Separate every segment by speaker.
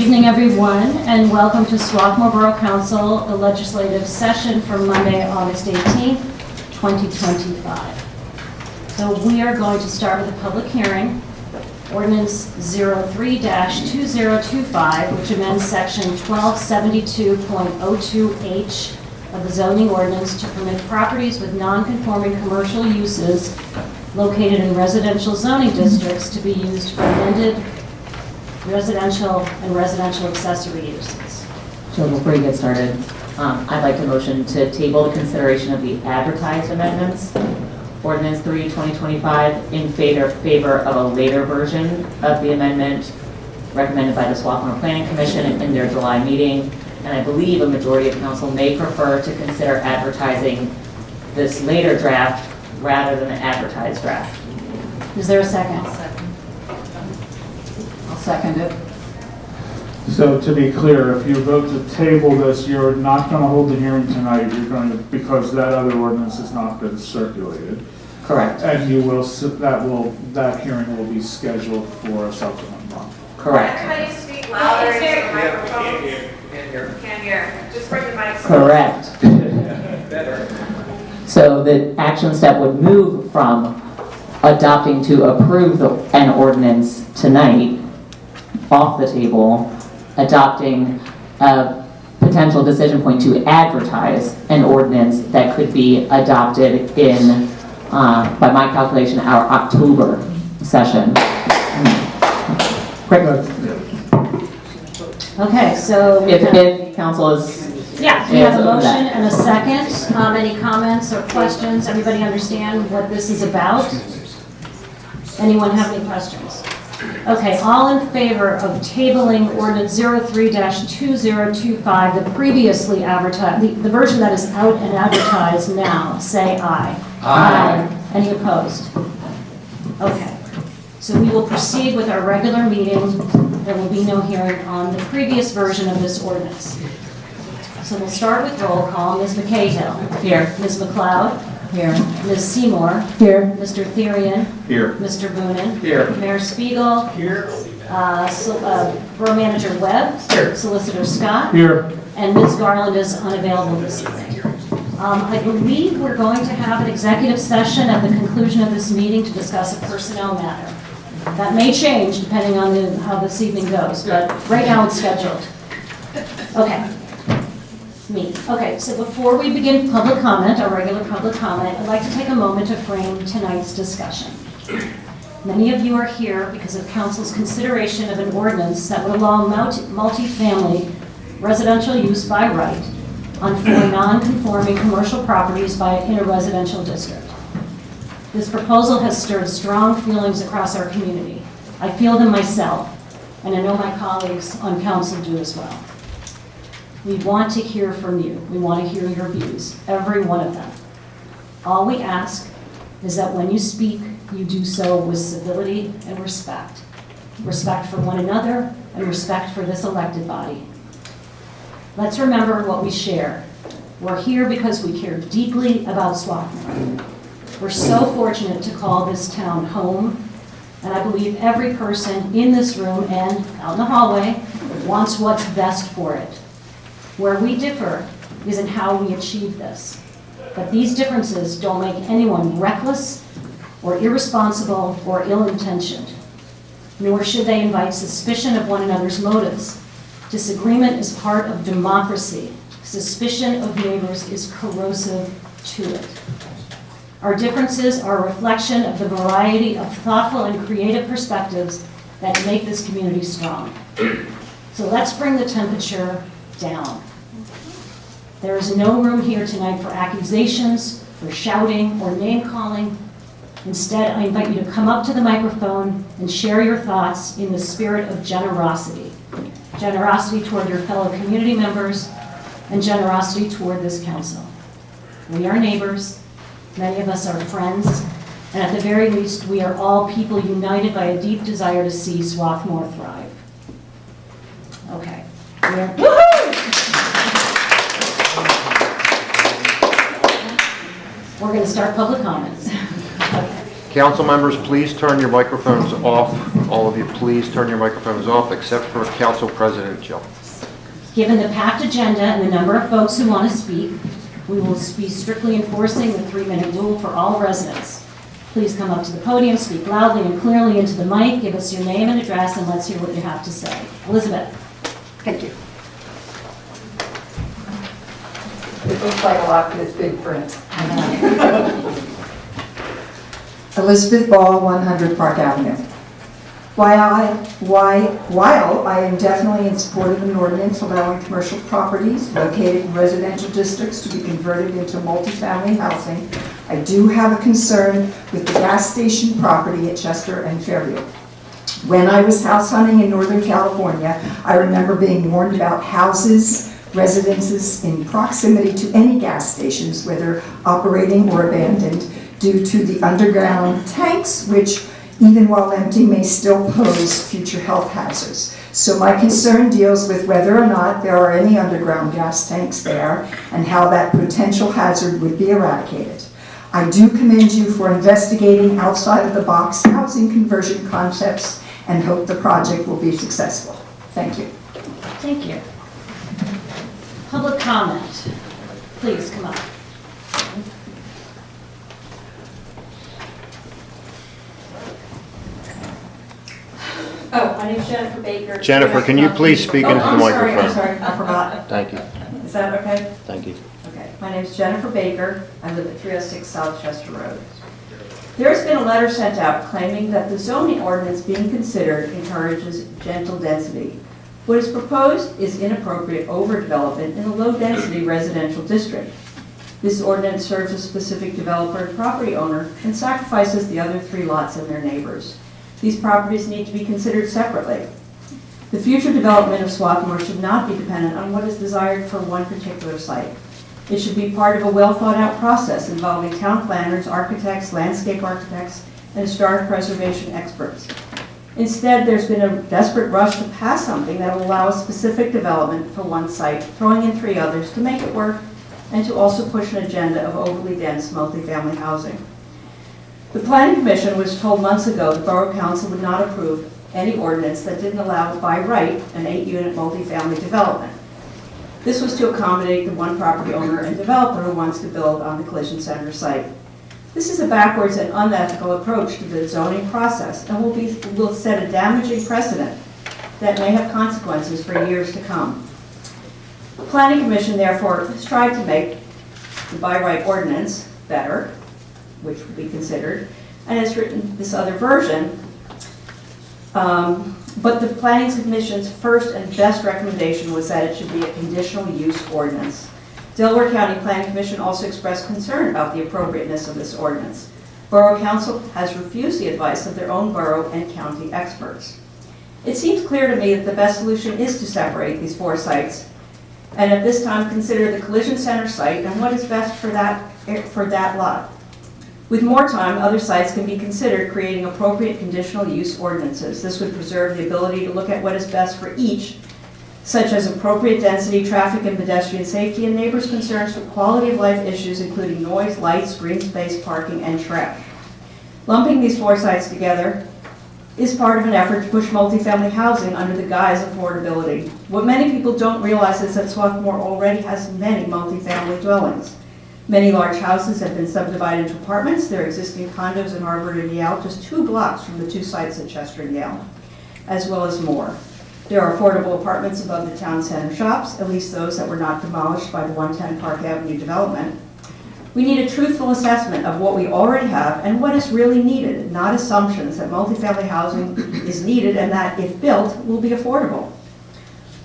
Speaker 1: evening, everyone, and welcome to Swarthmore Borough Council, the legislative session for Monday, August 18th, 2025. So we are going to start with a public hearing, Ordinance 03-2025, which amends Section 1272.02H of the zoning ordinance to permit properties with non-conforming commercial uses located in residential zoning districts to be used for amended residential and residential accessory uses.
Speaker 2: So before you get started, I'd like to motion to table the consideration of the advertised amendments, Ordinance 3-2025, in favor of a later version of the amendment recommended by the Swarthmore Planning Commission in their July meeting. And I believe a majority of council may prefer to consider advertising this later draft rather than the advertised draft.
Speaker 1: Is there a second?
Speaker 2: I'll second it.
Speaker 3: So to be clear, if you vote to table this, you're not going to hold the hearing tonight. You're going to, because that other ordinance has not been circulated.
Speaker 2: Correct.
Speaker 3: And you will, that hearing will be scheduled for a subsequent month.
Speaker 2: Correct.
Speaker 4: Everybody speak louder into the microphone. Can't hear. Just bring the mic.
Speaker 2: Correct. So the action step would move from adopting to approve an ordinance tonight off the table, adopting a potential decision point to advertise an ordinance that could be adopted in, by my calculation, our October session. Quick.
Speaker 1: Okay, so
Speaker 2: If council is...
Speaker 1: yeah, we have a motion and a second. Any comments or questions? Everybody understand what this is about? Anyone have any questions? Okay, all in favor of tabling Ordinance 03-2025, the previously advertised, the version that is out and advertised now, say aye. Aye. Any opposed? Okay. So we will proceed with our regular meeting. There will be no hearing on the previous version of this ordinance. So we'll start with roll call. Ms. McCahill. Here. Ms. McLeod. Here. Ms. Seymour. Here. Mr. Therian.
Speaker 3: Here.
Speaker 1: Mr. Boonin.
Speaker 3: Here.
Speaker 1: Mayor Spiegel.
Speaker 3: Here.
Speaker 1: Borough Manager Webb.
Speaker 3: Here.
Speaker 1: Solicitor Scott.
Speaker 3: Here.
Speaker 1: And Ms. Garland is unavailable this evening. I believe we're going to have an executive session at the conclusion of this meeting to discuss a personnel matter. That may change depending on how this evening goes, but right now it's scheduled. Okay. Okay, so before we begin public comment, our regular public comment, I'd like to take a moment to frame tonight's discussion. Many of you are here because of council's consideration of an ordinance that would allow multi-family residential use by right on 4 non-conforming commercial properties in a residential district. This proposal has stirred strong feelings across our community. I feel them myself, and I know my colleagues on council do as well. We want to hear from you. We want to hear your views, every one of them. All we ask is that when you speak, you do so with civility and respect. Respect for one another and respect for this elected body. Let's remember what we share. We're here because we care deeply about Swarthmore. We're so fortunate to call this town home, and I believe every person in this room and out in the hallway wants what's best for it. Where we differ is in how we achieve this. But these differences don't make anyone reckless or irresponsible or ill-intentioned, nor should they invite suspicion of one another's motives. Disagreement is part of democracy. Suspicion of neighbors is corrosive to it. Our differences are a reflection of the variety of thoughtful and creative perspectives that make this community strong. So let's bring the temperature down. There is no room here tonight for accusations, for shouting, or name-calling. Instead, I invite you to come up to the microphone and share your thoughts in the spirit of generosity. Generosity toward your fellow community members, and generosity toward this council. We are neighbors. Many of us are friends, and at the very least, we are all people united by a deep desire to see Swarthmore thrive. Okay. We're going to start public comments. Okay.
Speaker 5: Council members, please turn your microphones off. All of you, please turn your microphones off, except for Council President Jill.
Speaker 1: Given the packed agenda and the number of folks who want to speak, we will be strictly enforcing the 3-minute rule for all residents. Please come up to the podium, speak loudly and clearly into the mic, give us your name and address, and let's hear what you have to say. Elizabeth.
Speaker 6: Thank you. It looks like a lot for this big print. Elizabeth Ball, 100 Park Avenue. While I am definitely in support of an ordinance allowing commercial properties located in residential districts to be converted into multifamily housing, I do have a concern with the gas station property at Chester and Fairview. When I was house hunting in Northern California, I remember being warned about houses, residences in proximity to any gas stations, whether operating or abandoned, due to the underground tanks, which even while empty may still pose future health hazards. So my concern deals with whether or not there are any underground gas tanks there and how that potential hazard would be eradicated. I do commend you for investigating outside of the box housing conversion concepts and hope the project will be successful. Thank you.
Speaker 1: Thank you. Public comment. Please come up.
Speaker 7: Oh, my name's Jennifer Baker.
Speaker 5: Jennifer, can you please speak into the microphone?
Speaker 7: I'm sorry, I forgot.
Speaker 5: Thank you.
Speaker 7: Is that okay?
Speaker 5: Thank you.
Speaker 7: Okay. My name's Jennifer Baker. I live at 306 South Chester Road. There has been a letter sent out claiming that the zoning ordinance being considered encourages gentle density. What is proposed is inappropriate overdevelopment in a low-density residential district. This ordinance serves a specific developer and property owner and sacrifices the other 3 lots and their neighbors. These properties need to be considered separately. The future development of Swarthmore should not be dependent on what is desired for one particular site. It should be part of a well-thought-out process involving town planners, architects, landscape architects, and historic preservation experts. Instead, there's been a desperate rush to pass something that will allow a specific development for one site, throwing in 3 others to make it work and to also push an agenda of overly dense multifamily housing. The Planning Commission was told months ago the Borough Council would not approve any ordinance that didn't allow by right an 8-unit multifamily development. This was to accommodate the one property owner and developer who wants to build on the collision center site. This is a backwards and unethical approach to the zoning process and will set a damaging precedent that may have consequences for years to come. The Planning Commission therefore has tried to make the by right ordinance better, which will be considered, and has written this other version. But the Planning Commission's first and best recommendation was that it should be a conditional use ordinance. Delaware County Planning Commission also expressed concern about the appropriateness of this ordinance. Borough Council has refused the advice of their own borough and county experts. It seems clear to me that the best solution is to separate these 4 sites, and at this time consider the collision center site and what is best for that lot. With more time, other sites can be considered, creating appropriate conditional use ordinances. This would preserve the ability to look at what is best for each, such as appropriate density, traffic and pedestrian safety, and neighbors' concerns with quality of life issues, including noise, lights, green space, parking, and trash. Lumping these 4 sites together is part of an effort to push multifamily housing under the guise of affordability. What many people don't realize is that Swarthmore already has many multifamily dwellings. Many large houses have been subdivided into apartments. There are existing condos in Harvard and Yale, just 2 blocks from the 2 sites at Chester and Yale, as well as more. There are affordable apartments above the town center shops, at least those that were not demolished by the 110 Park Avenue development. We need a truthful assessment of what we already have and what is really needed, not assumptions that multifamily housing is needed and that, if built, will be affordable.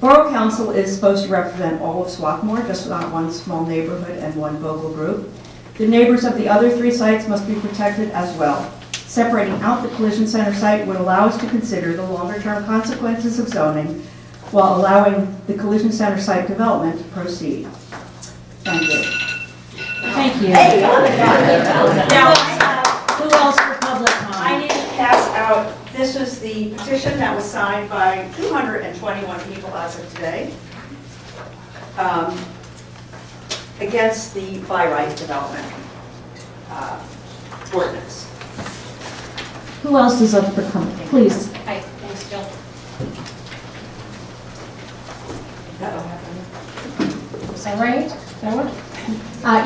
Speaker 7: Borough Council is supposed to represent all of Swarthmore, just not one small neighborhood and one vocal group. The neighbors of the other 3 sites must be protected as well. Separating out the collision center site would allow us to consider the longer-term consequences of zoning while allowing the collision center site development to proceed. Thank you.
Speaker 1: Thank you.
Speaker 7: Hey,
Speaker 1: Now, who else for public
Speaker 7: I
Speaker 1: comment?
Speaker 7: need to pass out, this was the petition that was signed by 221 people as of today against the by right development ordinance.
Speaker 1: Who else is up for comment? Please.
Speaker 8: Hi, thanks, Jill. Is that right? Is that what?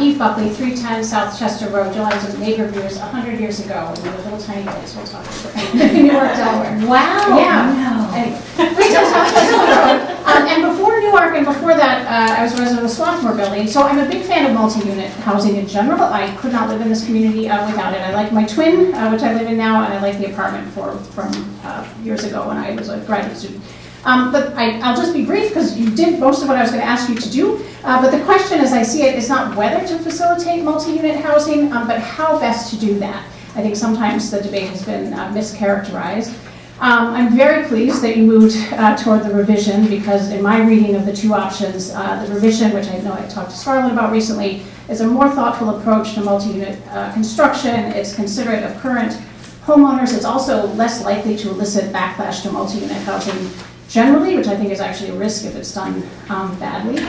Speaker 8: Eve Buckley, 310 South Chester Road. Jill, I was a neighbor of yours 100 years ago. We were little tiny kids. We'll talk about Newark, Delaware.
Speaker 1: Wow.
Speaker 8: Yeah. Anyway, 310 South Chester Road. And before Newark and before that, I was a resident of the Swarthmore Building. So I'm a big fan of multi-unit housing in general. I could not live in this community without it. I like my twin, which I live in now, and I like the apartment from years ago when I was a graduate student. But I'll just be brief because you did most of what I was going to ask you to do. But the question, as I see it, is not whether to facilitate multi-unit housing, but how best to do that. I think sometimes the debate has been mischaracterized. I'm very pleased that you moved toward the revision because in my reading of the two options, the revision, which I know I talked to Scarlett about recently, is a more thoughtful approach to multi-unit construction. It's considerate of current homeowners. It's also less likely to elicit backlash to multi-unit housing generally, which I think is actually a risk if it's done badly.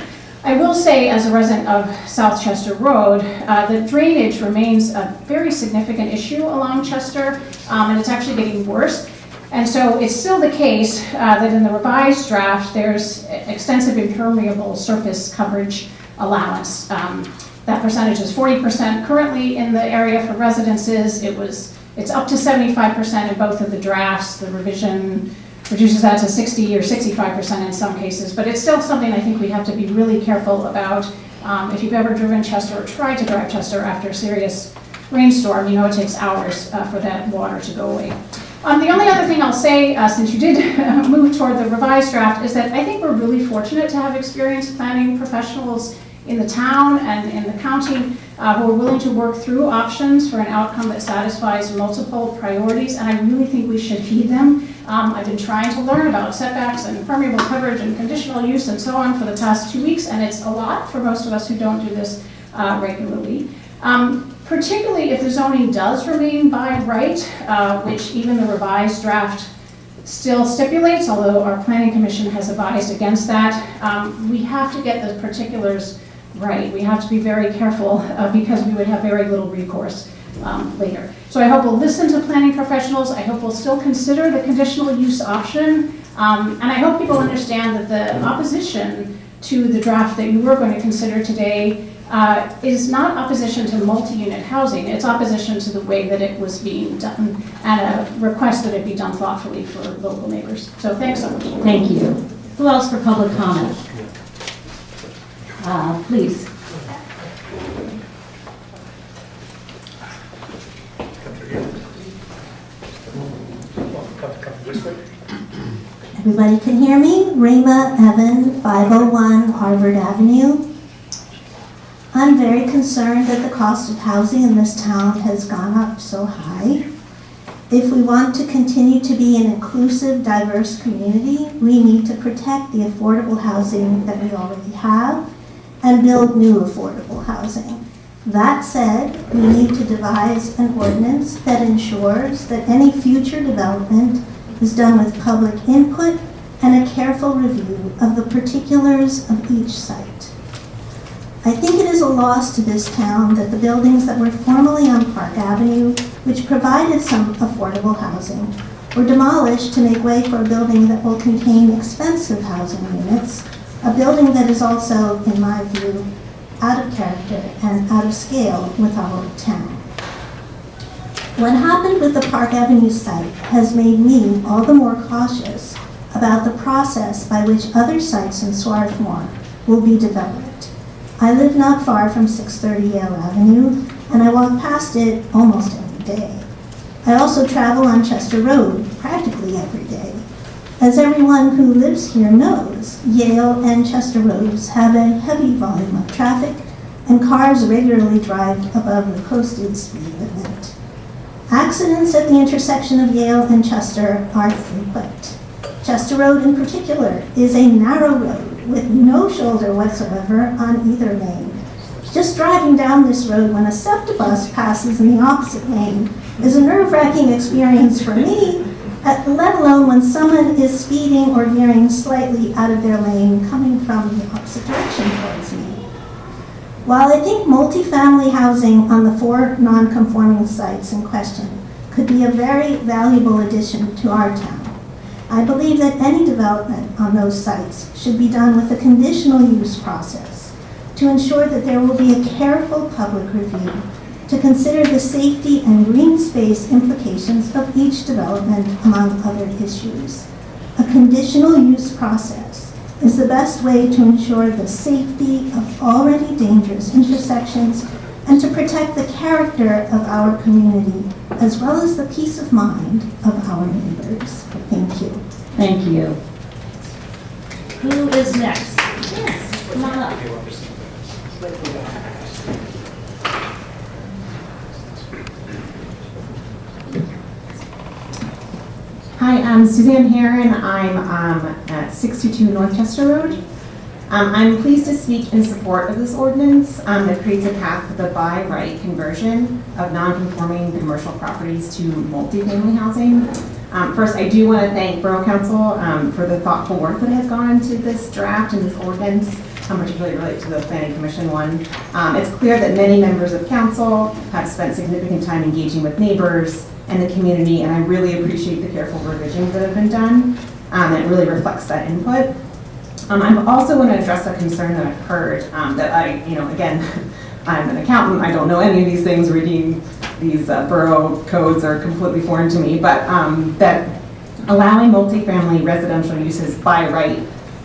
Speaker 8: I will say, as a resident of South Chester Road, that drainage remains a very significant issue along Chester, and it's actually getting worse. And so it's still the case that in the revised draft, there's extensive impermeable surface coverage allowance. That percentage is 40% currently in the area for residences. It's up to 75% in both of the drafts. The revision reduces that to 60 or 65% in some cases, but it's still something I think we have to be really careful about. If you've ever driven Chester or tried to drive Chester after a serious rainstorm, you know it takes hours for that water to go away. The only other thing I'll say, since you did move toward the revised draft, is that I think we're really fortunate to have experienced planning professionals in the town and in the county who are willing to work through options for an outcome that satisfies multiple priorities, and I really think we should heed them. I've been trying to learn about setbacks and permeable coverage and conditional use and so on for the past 2 weeks, and it's a lot for most of us who don't do this regularly. Particularly if the zoning does remain by right, which even the revised draft still stipulates, although our planning commission has advised against that. We have to get the particulars right. We have to be very careful because we would have very little recourse later. So I hope we'll listen to planning professionals. I hope we'll still consider the conditional use option. And I hope people understand that the opposition to the draft that you were going to consider today is not opposition to multi-unit housing. It's opposition to the way that it was being done and a request that it be done thoughtfully for local neighbors. So thanks so much.
Speaker 1: Thank you. Who else for public comment? Please.
Speaker 9: Everybody can hear me? Rima Evan, 501 Harvard Avenue. I'm very concerned that the cost of housing in this town has gone up so high. If we want to continue to be an inclusive, diverse community, we need to protect the affordable housing that we already have and build new affordable housing. That said, we need to devise an ordinance that ensures that any future development is done with public input and a careful review of the particulars of each site. I think it is a loss to this town that the buildings that were formerly on Park Avenue, which provided some affordable housing, were demolished to make way for a building that will contain expensive housing units, a building that is also, in my view, out of character and out of scale with our old town. What happened with the Park Avenue site has made me all the more cautious about the process by which other sites in Swarthmore will be developed. I live not far from 630 Yale Avenue, and I walk past it almost every day. I also travel on Chester Road practically every day. As everyone who lives here knows, Yale and Chester Roads have a heavy volume of traffic, and cars regularly drive above the posted speed limit. Accidents at the intersection of Yale and Chester are frequent. Chester Road in particular is a narrow road with no shoulder whatsoever on either lane. Just driving down this road when a SEPTA bus passes in the opposite lane is a nerve-wracking experience for me, let alone when someone is speeding or veering slightly out of their lane coming from the opposite direction towards me. While I think multifamily housing on the 4 non-conforming sites in question could be a very valuable addition to our town. I believe that any development on those sites should be done with a conditional use process to ensure that there will be a careful public review to consider the safety and green space implications of each development, among other issues. A conditional use process is the best way to ensure the safety of already dangerous intersections and to protect the character of our community, as well as the peace of mind of our neighbors. Thank you.
Speaker 1: Thank you. Who is next? Yes, come on up.
Speaker 10: Hi, I'm Suzanne Herron. I'm at 622 North Chester Road. I'm pleased to speak in support of this ordinance that creates a path for the by right conversion of non-conforming commercial properties to multifamily housing. First, I do want to thank Borough Council for the thoughtful work that has gone into this draft and this ordinance, particularly related to the Planning Commission one. It's clear that many members of council have spent significant time engaging with neighbors and the community, and I really appreciate the careful revisions that have been done. It really reflects that input. I also want to address a concern that I've heard that again, I'm an accountant, I don't know any of these things. Reading these borough codes are completely foreign to me, but that allowing multifamily residential uses by right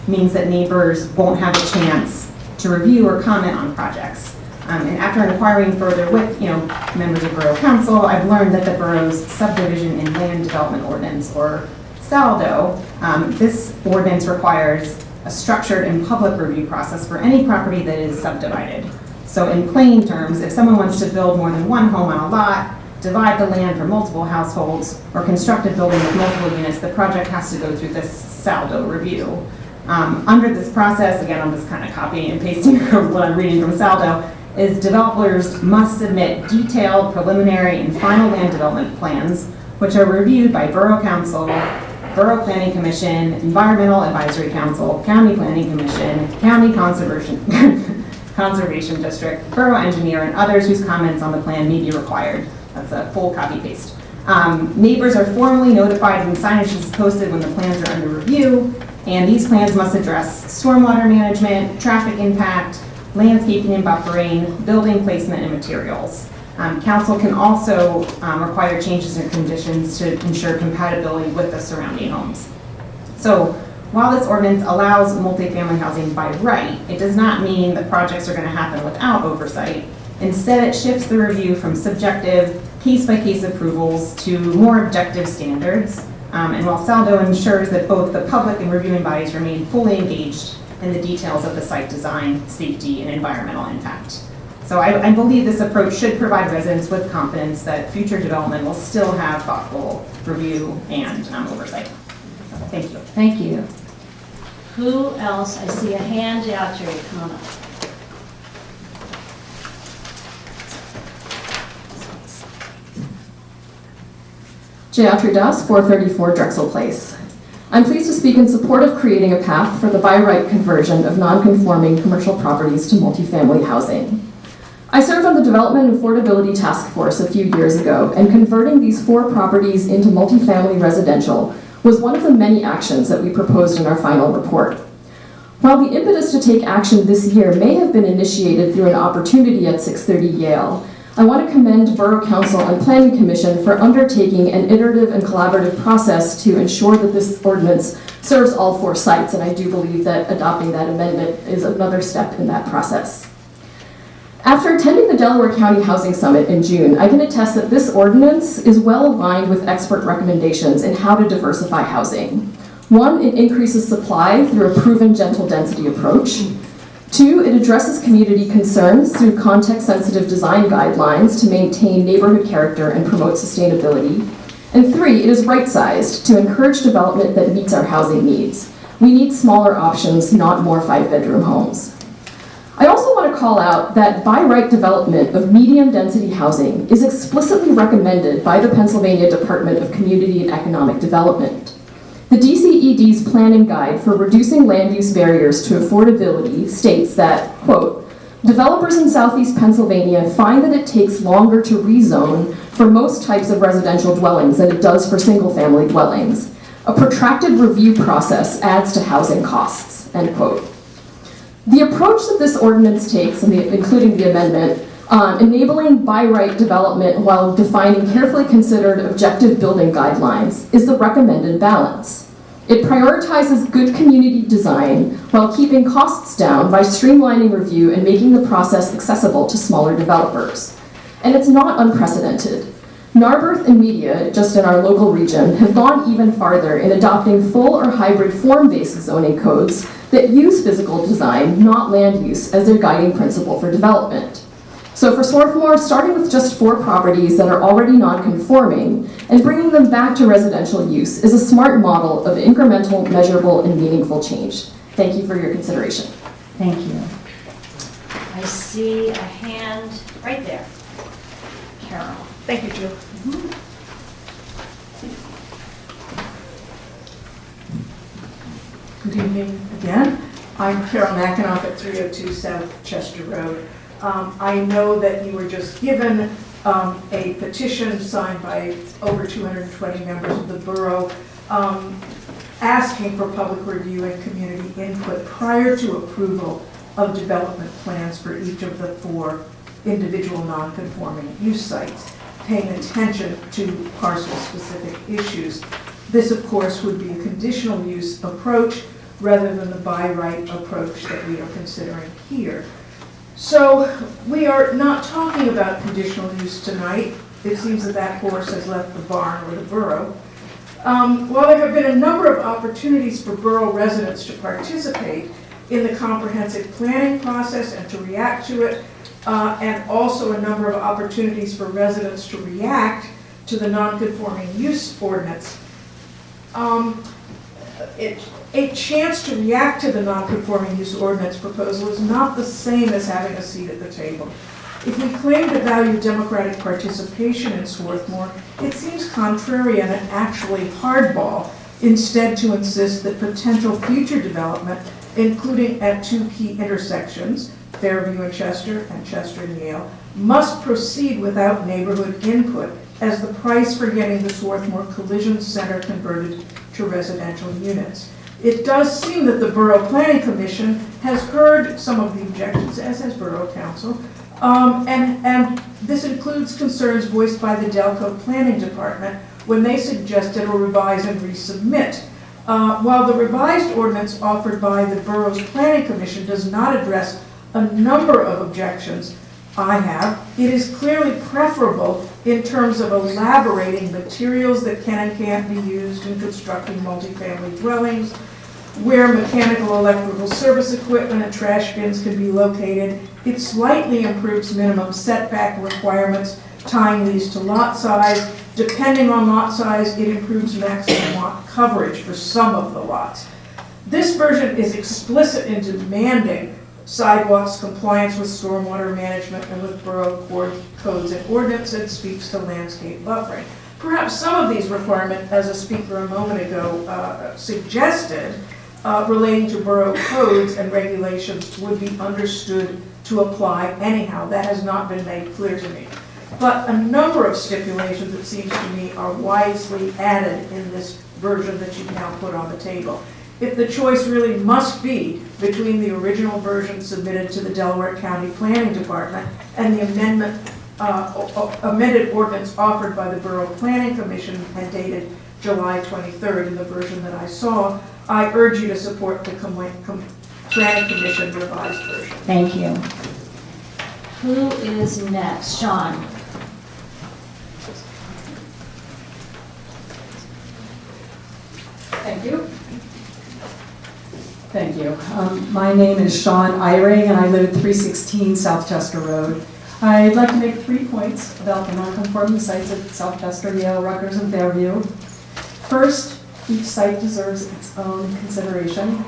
Speaker 10: means that neighbors won't have a chance to review or comment on projects. And after inquiring further with members of Borough Council, I've learned that the borough's subdivision and land development ordinance, or SALDO, this ordinance requires a structured and public review process for any property that is subdivided. So in plain terms, if someone wants to build more than one home on a lot, divide the land for multiple households, or construct a building with multiple units, the project has to go through this SALDO review. Under this process, again, I'm just kind of copying and pasting what I'm reading from SALDO, is developers must submit detailed preliminary and final land development plans, which are reviewed by Borough Council, Borough Planning Commission, Environmental Advisory Council, County Planning Commission, County Conservation District, Borough Engineer, and others whose comments on the plan may be required. That's a full copy paste. Neighbors are formally notified when signage is posted when the plans are under review, and these plans must address stormwater management, traffic impact, landscaping and buffering, building placement, and materials. Council can also require changes in conditions to ensure compatibility with the surrounding homes. So while this ordinance allows multifamily housing by right, it does not mean that projects are going to happen without oversight. Instead, it shifts the review from subjective, case-by-case approvals to more objective standards. And while SALDO ensures that both the public and reviewing bodies remain fully engaged in the details of the site design, safety, and environmental impact. So I believe this approach should provide residents with confidence that future development will still have thoughtful review and oversight. So, thank you.
Speaker 1: Thank you. Who else? I see a hand out here. Come on up.
Speaker 11: Jayatri Das, 434 Drexel Place. I'm pleased to speak in support of creating a path for the by right conversion of non-conforming commercial properties to multifamily housing. I served on the Development and Affordability Task Force a few years ago, and converting these 4 properties into multifamily residential was one of the many actions that we proposed in our final report. While the impetus to take action this year may have been initiated through an opportunity at 630 Yale, I want to commend Borough Council and Planning Commission for undertaking an iterative and collaborative process to ensure that this ordinance serves all 4 sites, and I do believe that adopting that amendment is another step in that process. After attending the Delaware County Housing Summit in June, I can attest that this ordinance is well aligned with expert recommendations in how to diversify housing. 1, it increases supply through a proven gentle density approach. 2, it addresses community concerns through context-sensitive design guidelines to maintain neighborhood character and promote sustainability. And 3, it is right-sized to encourage development that meets our housing needs. We need smaller options, not more 5-bedroom homes. I also want to call out that by right development of medium-density housing is explicitly recommended by the Pennsylvania Department of Community and Economic Development. The DCED's planning guide for reducing land use barriers to affordability states that, quote, Developers in southeast Pennsylvania find that it takes longer to rezone for most types of residential dwellings than it does for single-family dwellings. A protracted review process adds to housing costs, end quote. The approach that this ordinance takes, including the amendment, enabling by right development while defining carefully considered objective building guidelines, is the recommended balance. It prioritizes good community design while keeping costs down by streamlining review and making the process accessible to smaller developers. And it's not unprecedented. Narberth and Media, just in our local region, have gone even farther in adopting full or hybrid form-based zoning codes that use physical design, not land use, as their guiding principle for development. So for Swarthmore, starting with just 4 properties that are already non-conforming and bringing them back to residential use is a smart model of incremental, measurable, and meaningful change. Thank you for your consideration.
Speaker 1: Thank you. I see a hand right there. Carol.
Speaker 12: Thank you, Jill. Good evening again. I'm Carol Mackinoff at 302 South Chester Road. I know that you were just given a petition signed by over 220 members of the borough asking for public review and community input prior to approval of development plans for each of the 4 individual non-conforming use sites, paying attention to parcel-specific issues. This, of course, would be a conditional use approach rather than the by right approach that we are considering here. So we are not talking about conditional use tonight. It seems that that horse has left the barn or the borough. While there have been a number of opportunities for borough residents to participate in the comprehensive planning process and to react to it, and also a number of opportunities for residents to react to the non-conforming use ordinance, a chance to react to the non-conforming use ordinance proposal is not the same as having a seat at the table. If we claim to value democratic participation in Swarthmore, it seems contrary and actually hardball instead to insist that potential future development, including at 2 key intersections, Fairview and Chester and Yale, must proceed without neighborhood input as the price for getting the Swarthmore Collision Center converted to residential units. It does seem that the Borough Planning Commission has heard some of the objections, as has Borough Council, and this includes concerns voiced by the Delco Planning Department when they suggested a revise and resubmit. While the revised ordinance offered by the Borough's Planning Commission does not address a number of objections I have, it is clearly preferable in terms of elaborating materials that can and can't be used in constructing multifamily dwellings, where mechanical electrical service equipment and trash bins can be located. It slightly improves minimum setback requirements, tying these to lot size. Depending on lot size, it improves maximum lot coverage for some of the lots. This version is explicit in demanding sidewalks, compliance with stormwater management and with borough codes and ordinances, speaks to landscape buffering. Perhaps some of these requirements, as a speaker a moment ago suggested, relating to borough codes and regulations would be understood to apply anyhow. That has not been made clear to me. But a number of stipulations, it seems to me, are wisely added in this version that you've now put on the table. If the choice really must be between the original version submitted to the Delaware County Planning Department and the amended ordinance offered by the Borough Planning Commission and dated July 23rd in the version that I saw, I urge you to support the Planning Commission revised version.
Speaker 1: Thank you. Who is next? Sean.
Speaker 12: Thank you. Thank you. My name is Sean Eyring, and I live at 316 South Chester Road. I'd like to make 3 points about the non-conforming sites at South Chester, Yale, Rutgers, and Fairview. First, each site deserves its own consideration.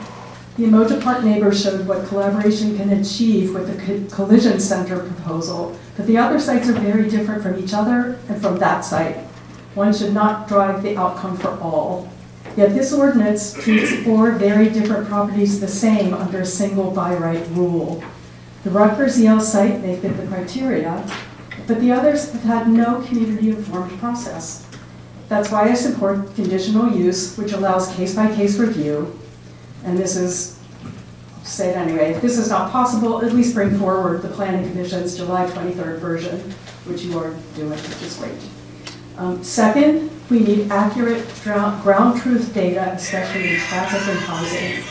Speaker 12: The Emoja Park neighbors showed what collaboration can achieve with the collision center proposal, but the other sites are very different from each other and from that site. One should not drive the outcome for all. Yet this ordinance treats 4 very different properties the same under a single by right rule.
Speaker 13: The Rutgers-Yale site may fit the criteria, but the others have had no community-informed process. That's why I support conditional use, which allows case-by-case review. And this is, I'll say it anyway, if this is not possible, at least bring forward the Planning Commission's July 23rd version, which you are doing, which is great. Second, we need accurate ground truth data, especially in traffic and housing.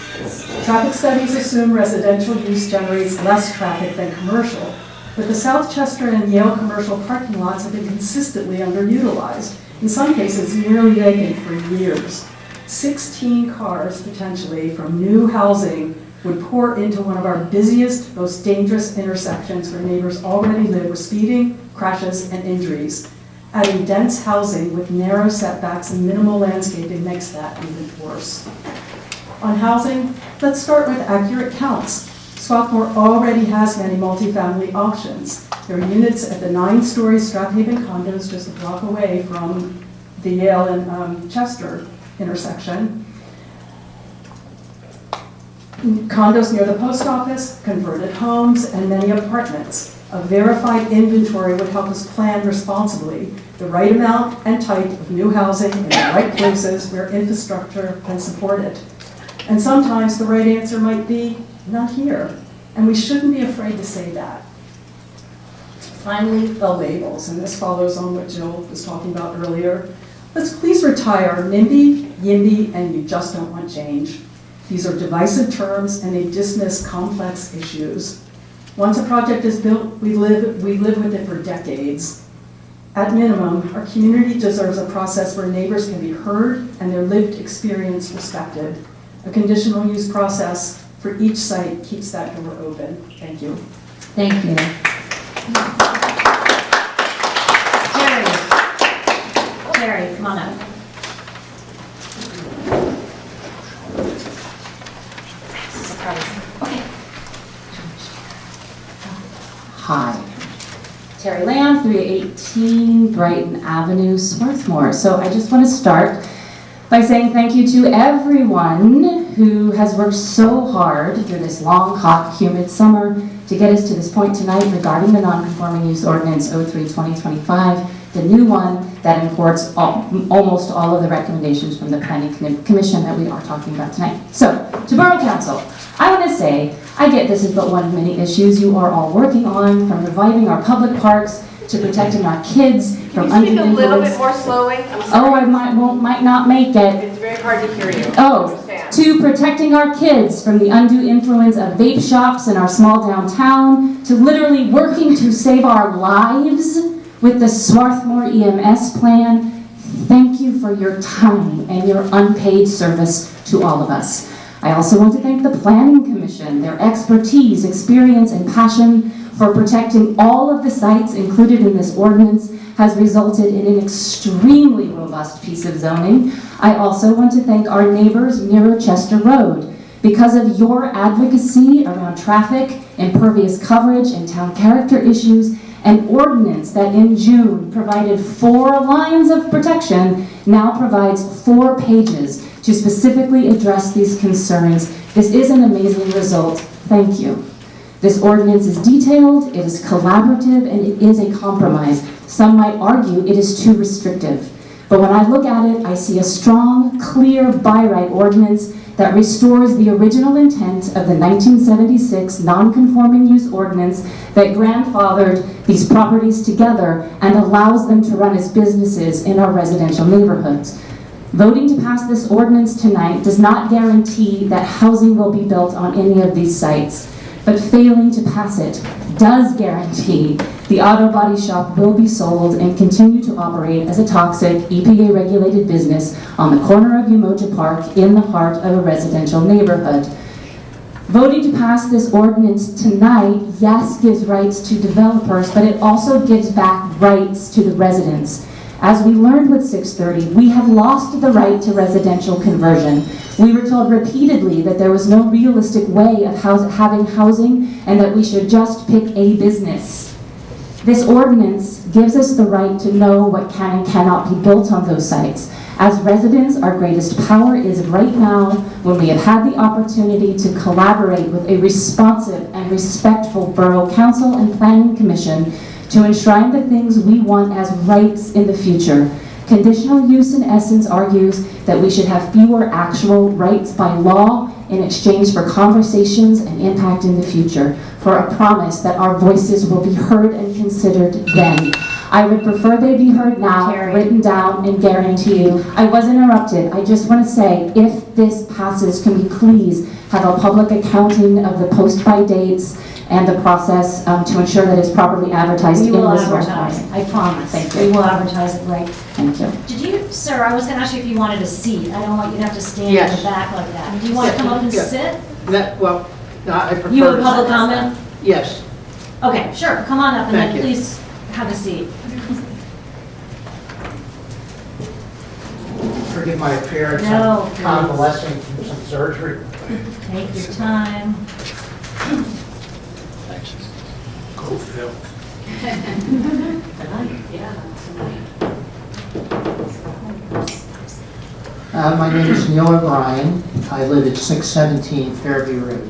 Speaker 13: Traffic studies assume residential use generates less traffic than commercial, but the South Chester and Yale commercial parking lots have been consistently underutilized, in some cases nearly vacant for years. 16 cars potentially from new housing would pour into one of our busiest, most dangerous intersections where neighbors already live with speeding, crashes, and injuries. Adding dense housing with narrow setbacks and minimal landscaping makes that even worse. On housing, let's start with accurate counts. Swarthmore already has many multifamily options. There are units at the 9-story Strathaven condos just a block away from the Yale and Chester intersection. Condos near the post office, converted homes, and many apartments. A verified inventory would help us plan responsibly, the right amount and type of new housing in the right places where infrastructure can support it. And sometimes the right answer might be not here, and we shouldn't be afraid to say that. Finally, the labels, and this follows on what Jill was talking about earlier. Let's please retire NIMBY, YIMBY, and you just don't want change. These are divisive terms and they dismiss complex issues. Once a project is built, we live with it for decades. At minimum, our community deserves a process where neighbors can be heard and their lived experience respected. A conditional use process for each site keeps that door open. Thank you.
Speaker 1: Thank you. Terry, come on up.
Speaker 2: Hi. Terry Lamb, 318 Brighton Avenue, Swarthmore. So I just want to start by saying thank you to everyone who has worked so hard through this long, hot, humid summer to get us to this point tonight regarding the non-conforming use ordinance 03-2025, the new one that imports almost all of the recommendations from the Planning Commission that we are talking about tonight. So, to Borough Council, I want to say, I get this is but one of many issues you are all working on, from reviving our public parks to protecting our kids from undue influence.
Speaker 4: Can you speak a little bit more slowly? I'm sorry.
Speaker 2: Oh, I might not make it.
Speaker 4: It's very hard to hear you.
Speaker 2: Oh, to protecting our kids from the undue influence of vape shops in our small downtown, to literally working to save our lives with the Swarthmore EMS plan. Thank you for your time and your unpaid service to all of us. I also want to thank the Planning Commission, their expertise, experience, and passion for protecting all of the sites included in this ordinance has resulted in an extremely robust piece of zoning. I also want to thank our neighbors near Chester Road. Because of your advocacy around traffic, impervious coverage, and town character issues, an ordinance that in June provided 4 lines of protection now provides 4 pages to specifically address these concerns. This is an amazing result. Thank you. This ordinance is detailed, it is collaborative, and it is a compromise. Some might argue it is too restrictive. But when I look at it, I see a strong, clear by right ordinance that restores the original intent of the 1976 non-conforming use ordinance that grandfathered these properties together and allows them to run as businesses in our residential neighborhoods. Voting to pass this ordinance tonight does not guarantee that housing will be built on any of these sites, but failing to pass it does guarantee the auto body shop will be sold and continue to operate as a toxic, EPA-regulated business on the corner of Umoja Park in the heart of a residential neighborhood. Voting to pass this ordinance tonight, yes, gives rights to developers, but it also gives back rights to the residents. As we learned with 630, we have lost the right to residential conversion. We were told repeatedly that there was no realistic way of having housing and that we should just pick a business. This ordinance gives us the right to know what can and cannot be built on those sites.
Speaker 11: As residents, our greatest power is right now when we have had the opportunity to collaborate with a responsive and respectful Borough Council and Planning Commission to enshrine the things we want as rights in the future. Conditional use in essence argues that we should have fewer actual rights by law in exchange for conversations and impact in the future, for a promise that our voices will be heard and considered then. I would prefer they be heard now, written down, and guarantee you. I was interrupted. I just want to say, if this passes, can we please have a public accounting of the post-by dates and the process to ensure that it's properly advertised in
Speaker 1: We will
Speaker 11: this
Speaker 1: advertise,
Speaker 11: website?
Speaker 1: I promise.
Speaker 11: Thank you.
Speaker 1: We will advertise it right.
Speaker 11: Thank you.
Speaker 1: Did you, sir, I was gonna ask you if you wanted a seat. I don't want you to have to stand in
Speaker 14: Yes.
Speaker 1: the back like that. Do you want to come up and
Speaker 14: Yeah.
Speaker 1: sit?
Speaker 14: Well, no, I prefer.
Speaker 1: You have
Speaker 14: to-
Speaker 1: public comment?
Speaker 14: Yes.
Speaker 1: Okay, sure, come on up and
Speaker 14: Thank
Speaker 1: then
Speaker 14: you.
Speaker 1: please have a seat.
Speaker 14: Forgive my appearance.
Speaker 1: No,
Speaker 14: I'm
Speaker 1: please.
Speaker 14: convalescing from some surgery.
Speaker 1: Take your time.
Speaker 14: Thanks. Go Phil. My name is Neil O'Brien. I live at 617 Fairview Road.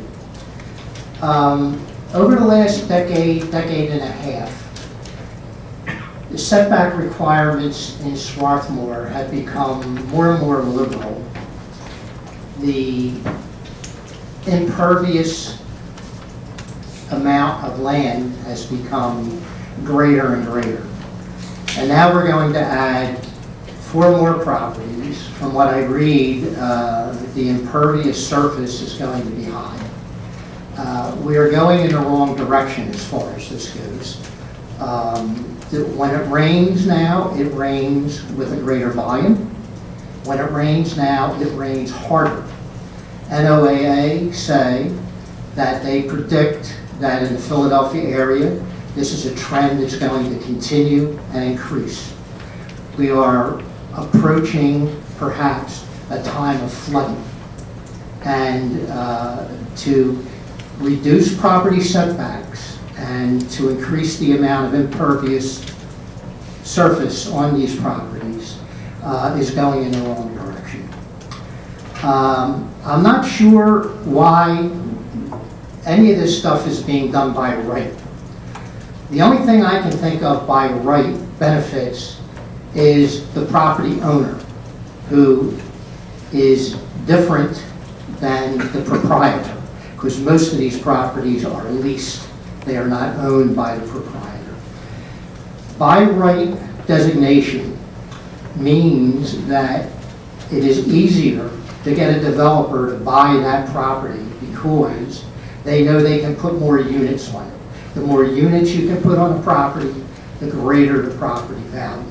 Speaker 14: Over the last decade and a half, the setback requirements in Swarthmore have become more and more liberal. The impervious amount of land has become greater and greater. And now we're going to add 4 more properties. From what I read, the impervious surface is going to be high. We are going in the wrong direction as far as this goes. When it rains now, it rains with a greater volume. When it rains now, it rains harder. NOAA say that they predict that in the Philadelphia area, this is a trend that's going to continue and increase. We are approaching perhaps a time of flooding. And to reduce property setbacks and to increase the amount of impervious surface on these properties is going in the wrong direction. I'm not sure why any of this stuff is being done by right. The only thing I can think of by right benefits is the property owner, who is different than the proprietor, because most of these properties are leased. They are not owned by the proprietor. By right designation means that it is easier to get a developer to buy that property because they know they can put more units on it. The more units you can put on a property, the greater the property value.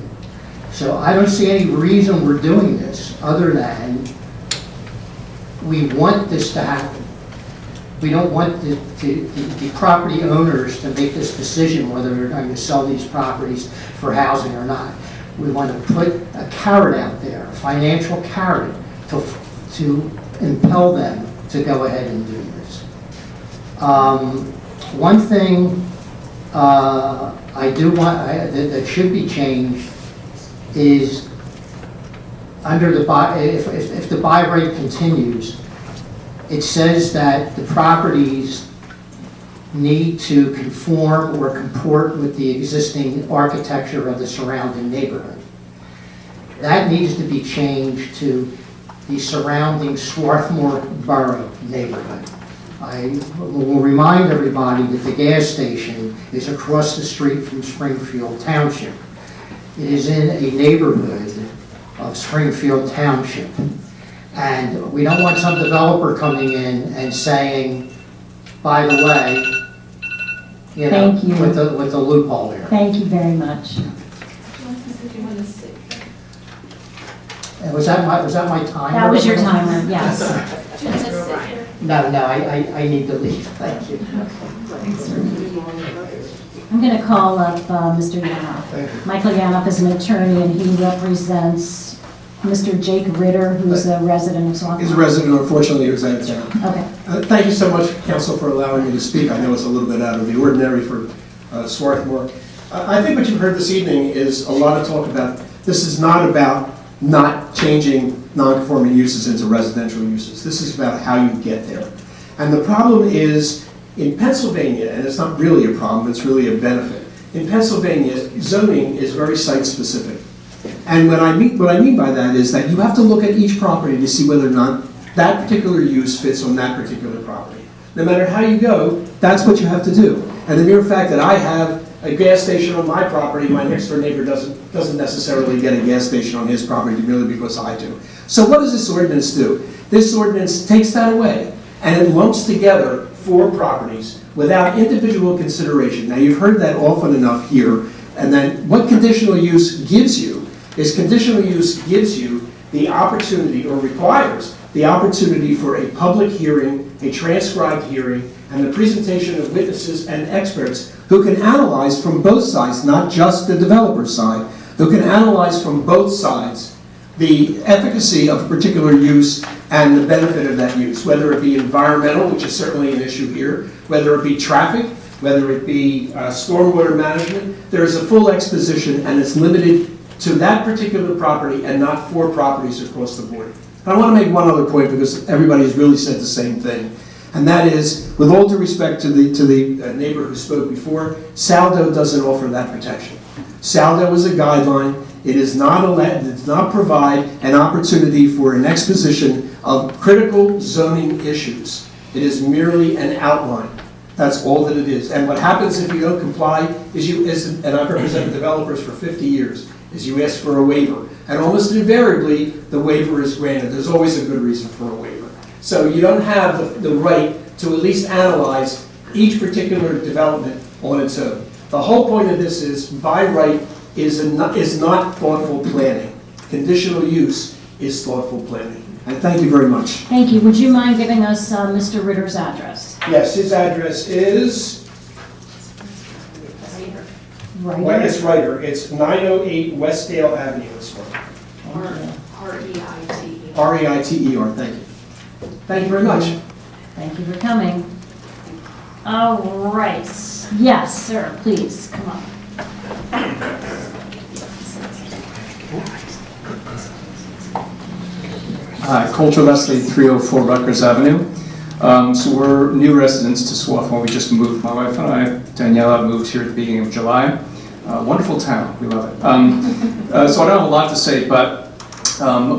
Speaker 14: So I don't see any reason we're doing this other than we want this to happen. We don't want the property owners to make this decision whether they're going to sell these properties for housing or not. We want to put a carrot out there, a financial carrot, to impel them to go ahead and do this. One thing I do want that should be changed is under the if the buy rate continues, it says that the properties need to conform or comport with the existing architecture of the surrounding neighborhood. That needs to be changed to the surrounding Swarthmore Borough neighborhood. I will remind everybody that the gas station is across the street from Springfield Township. It is in a neighborhood of Springfield Township. And we don't want some developer coming in and saying, by the way, you know,
Speaker 1: Thank you.
Speaker 14: with the loophole there.
Speaker 1: Thank you very much.
Speaker 14: And was that my timer?
Speaker 1: That was your timer, yes.
Speaker 14: No, I need to leave, thank you.
Speaker 1: I'm going to call up Mr. Yanoff. Michael Yanoff is an attorney, and he represents Mr. Jake Ritter, who's a resident of Swarthmore.
Speaker 15: He's a resident, unfortunately, who's out of town.
Speaker 1: Okay.
Speaker 15: Thank you so much, Council, for allowing me to speak. I know it's a little bit out of the ordinary for Swarthmore. I think what you've heard this evening is a lot of talk about, this is not about not changing non-conforming uses into residential uses. This is about how you get there. And the problem is, in Pennsylvania, and it's not really a problem, it's really a benefit. In Pennsylvania, zoning is very site-specific. And what I mean by that is that you have to look at each property to see whether or not that particular use fits on that particular property. No matter how you go, that's what you have to do. And the mere fact that I have a gas station on my property, my next door neighbor doesn't necessarily get a gas station on his property merely because I do. So what does this ordinance do? This ordinance takes that away, and it lumps together 4 properties without individual consideration. Now, you've heard that often enough here, and then what conditional use gives you is conditional use gives you the opportunity, or requires the opportunity, for a public hearing, a transcribed hearing, and the presentation of witnesses and experts who can analyze from both sides, not just the developer's side, who can analyze from both sides the efficacy of a particular use and the benefit of that use, whether it be environmental, which is certainly an issue here, whether it be traffic, whether it be stormwater management. There is a full exposition, and it's limited to that particular property and not 4 properties across the board. And I want to make one other point, because everybody has really said the same thing. And that is, with all due respect to the neighbor who spoke before, Saldo doesn't offer that protection. Saldo is a guideline. It does not provide an opportunity for an exposition of critical zoning issues. It is merely an outline. That's all that it is. And what happens if you don't comply is and I've represented developers for 50 years, is you ask for a waiver. And almost invariably, the waiver is granted. There's always a good reason for a waiver. So you don't have the right to at least analyze each particular development on its own. The whole point of this is, by right is not thoughtful planning. Conditional use is thoughtful planning. And thank you very much.
Speaker 1: Thank you. Would you mind giving us Mr. Ritter's address?
Speaker 15: Yes, his address is, it's Ryder. It's 908 Westdale Avenue, this one.
Speaker 4: R-E-I-T-E.
Speaker 15: R-E-I-T-E-R, thank you. Thank you very much.
Speaker 1: Thank you for coming. All right. Yes, sir, please, come on.
Speaker 16: Hi, Coulter Leslie, 304 Rutgers Avenue. So we're new residents to Swarthmore. We just moved, my wife and I. Daniela moved here at the beginning of July. Wonderful town, we love it. So I don't have a lot to say, but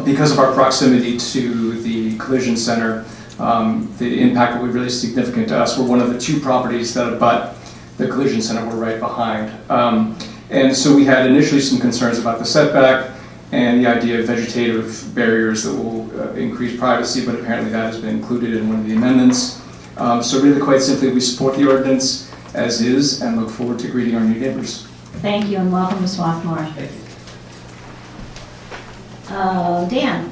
Speaker 16: because of our proximity to the collision center, the impact will be really significant to us. We're one of the 2 properties that abut the collision center. We're right behind. And so we had initially some concerns about the setback and the idea of vegetative barriers that will increase privacy, but apparently that has been included in one of the amendments. So really, quite simply, we support the ordinance as is and look forward to greeting our new neighbors.
Speaker 1: Thank you, and welcome to Swarthmore. Dan.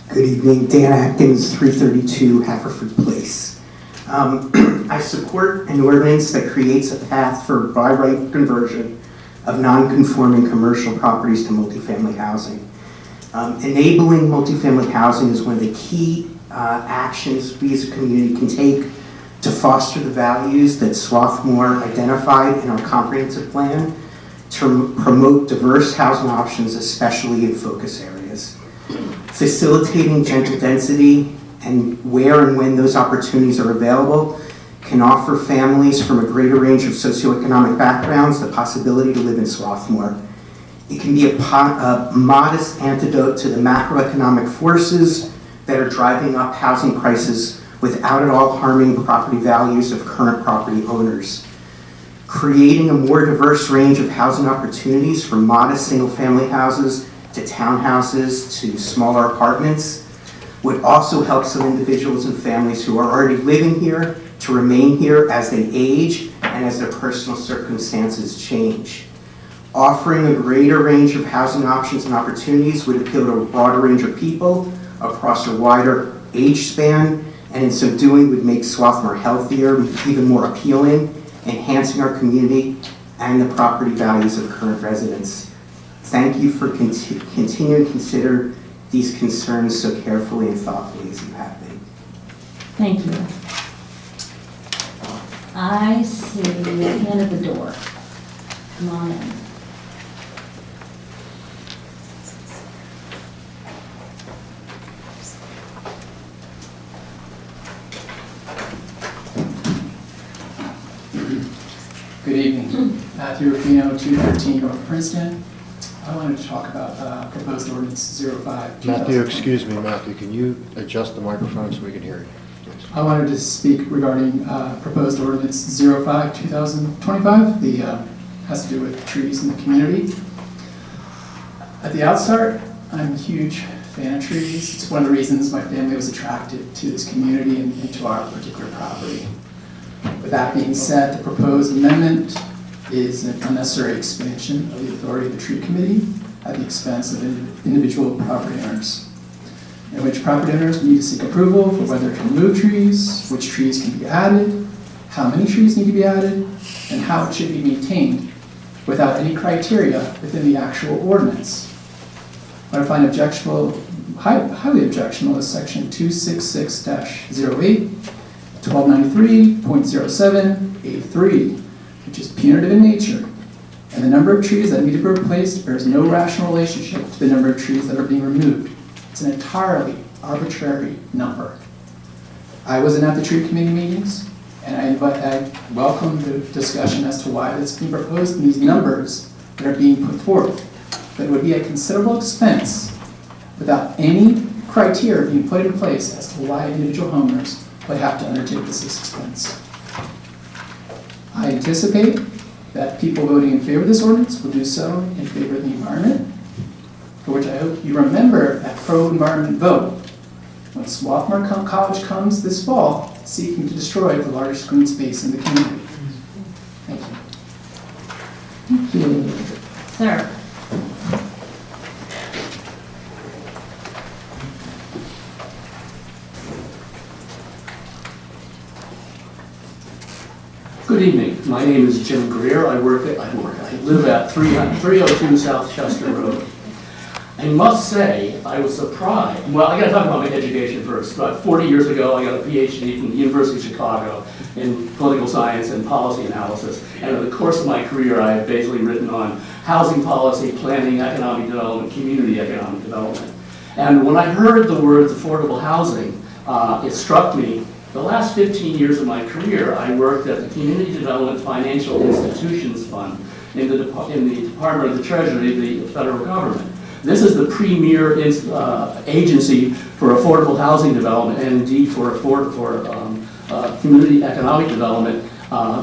Speaker 17: Good evening, Dan Atkins, 332 Haverford Place. I support an ordinance that creates a path for by right conversion of non-conforming commercial properties to multifamily housing. Enabling multifamily housing is one of the key actions we as a community can take to foster the values that Swarthmore identified in our comprehensive plan to promote diverse housing options, especially in focus areas. Facilitating gentle density and where and when those opportunities are available can offer families from a greater range of socioeconomic backgrounds the possibility to live in Swarthmore. It can be a modest antidote to the macroeconomic forces that are driving up housing prices without at all harming property values of current property owners. Creating a more diverse range of housing opportunities from modest single-family houses to townhouses to smaller apartments would also help some individuals and families who are already living here to remain here as they age and as their personal circumstances change. Offering a greater range of housing options and opportunities would appeal to a broader range of people across a wider age span, and in so doing would make Swarthmore healthier, even more appealing, enhancing our community and the property values of current residents. Thank you for continuing to consider these concerns so carefully and thoughtfully as you have been.
Speaker 1: Thank you. I see a hand at the door. Come on in.
Speaker 18: Good evening. Matthew Rufino, 213 North Princeton. I wanted to talk about proposed ordinance 05.
Speaker 5: Matthew, excuse me, Matthew, can you adjust the microphone so we can hear you, please?
Speaker 18: I wanted to speak regarding proposed ordinance 05, 2025. The has to do with trees in the community. At the outstart, I'm a huge fan of trees. It's one of the reasons my family was attracted to this community and to our particular property. With that being said, the proposed amendment is an unnecessary expansion of the authority of the tree committee at the expense of individual property owners, in which property owners need to seek approval for whether to remove trees, which trees can be added, how many trees need to be added, and how it should be maintained without any criteria within the actual ordinance. What I find objectionable, highly objectionable is section 266-08, 1293.07A3, which is punitive in nature, and the number of trees that need to be replaced bears no rational relationship to the number of trees that are being removed. It's an entirely arbitrary number. I wasn't at the tree committee meetings, and I welcome the discussion as to why it's being proposed in these numbers that are being put forth. But it would be a considerable expense without any criteria being put in place as to why individual homeowners would have to undertake this expense. I anticipate that people voting in favor of this ordinance will do so in favor of the environment, for which I hope you remember that pro-environment vote when Swarthmore College comes this fall seeking to destroy the largest green space in the community. Thank you.
Speaker 1: Thank you. Sir.
Speaker 19: Good evening. My name is Jim Greer. I live at 302 South Chester Road. I must say, I was surprised. Well, I got to talk about my education first. About 40 years ago, I got a PhD from the University of Chicago in political science and policy analysis. And in the course of my career, I have basically written on housing policy, planning, economic development, community economic development. And when I heard the words affordable housing, it struck me. The last 15 years of my career, I worked at the Community Development Financial Institutions Fund in the Department of the Treasury of the federal government. This is the premier agency for affordable housing development and indeed for community economic development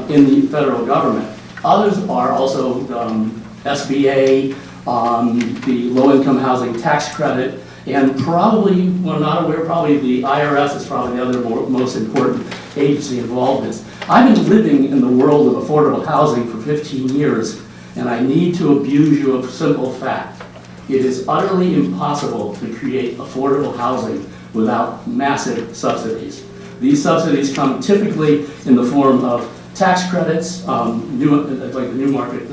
Speaker 19: in the federal government. Others are also SBA, the low-income housing tax credit, and probably, we're not aware, probably the IRS is probably the other most important agency involved in this. I've been living in the world of affordable housing for 15 years, and I need to abuse you of a simple fact. It is utterly impossible to create affordable housing without massive subsidies. These subsidies come typically in the form of tax credits, like the new market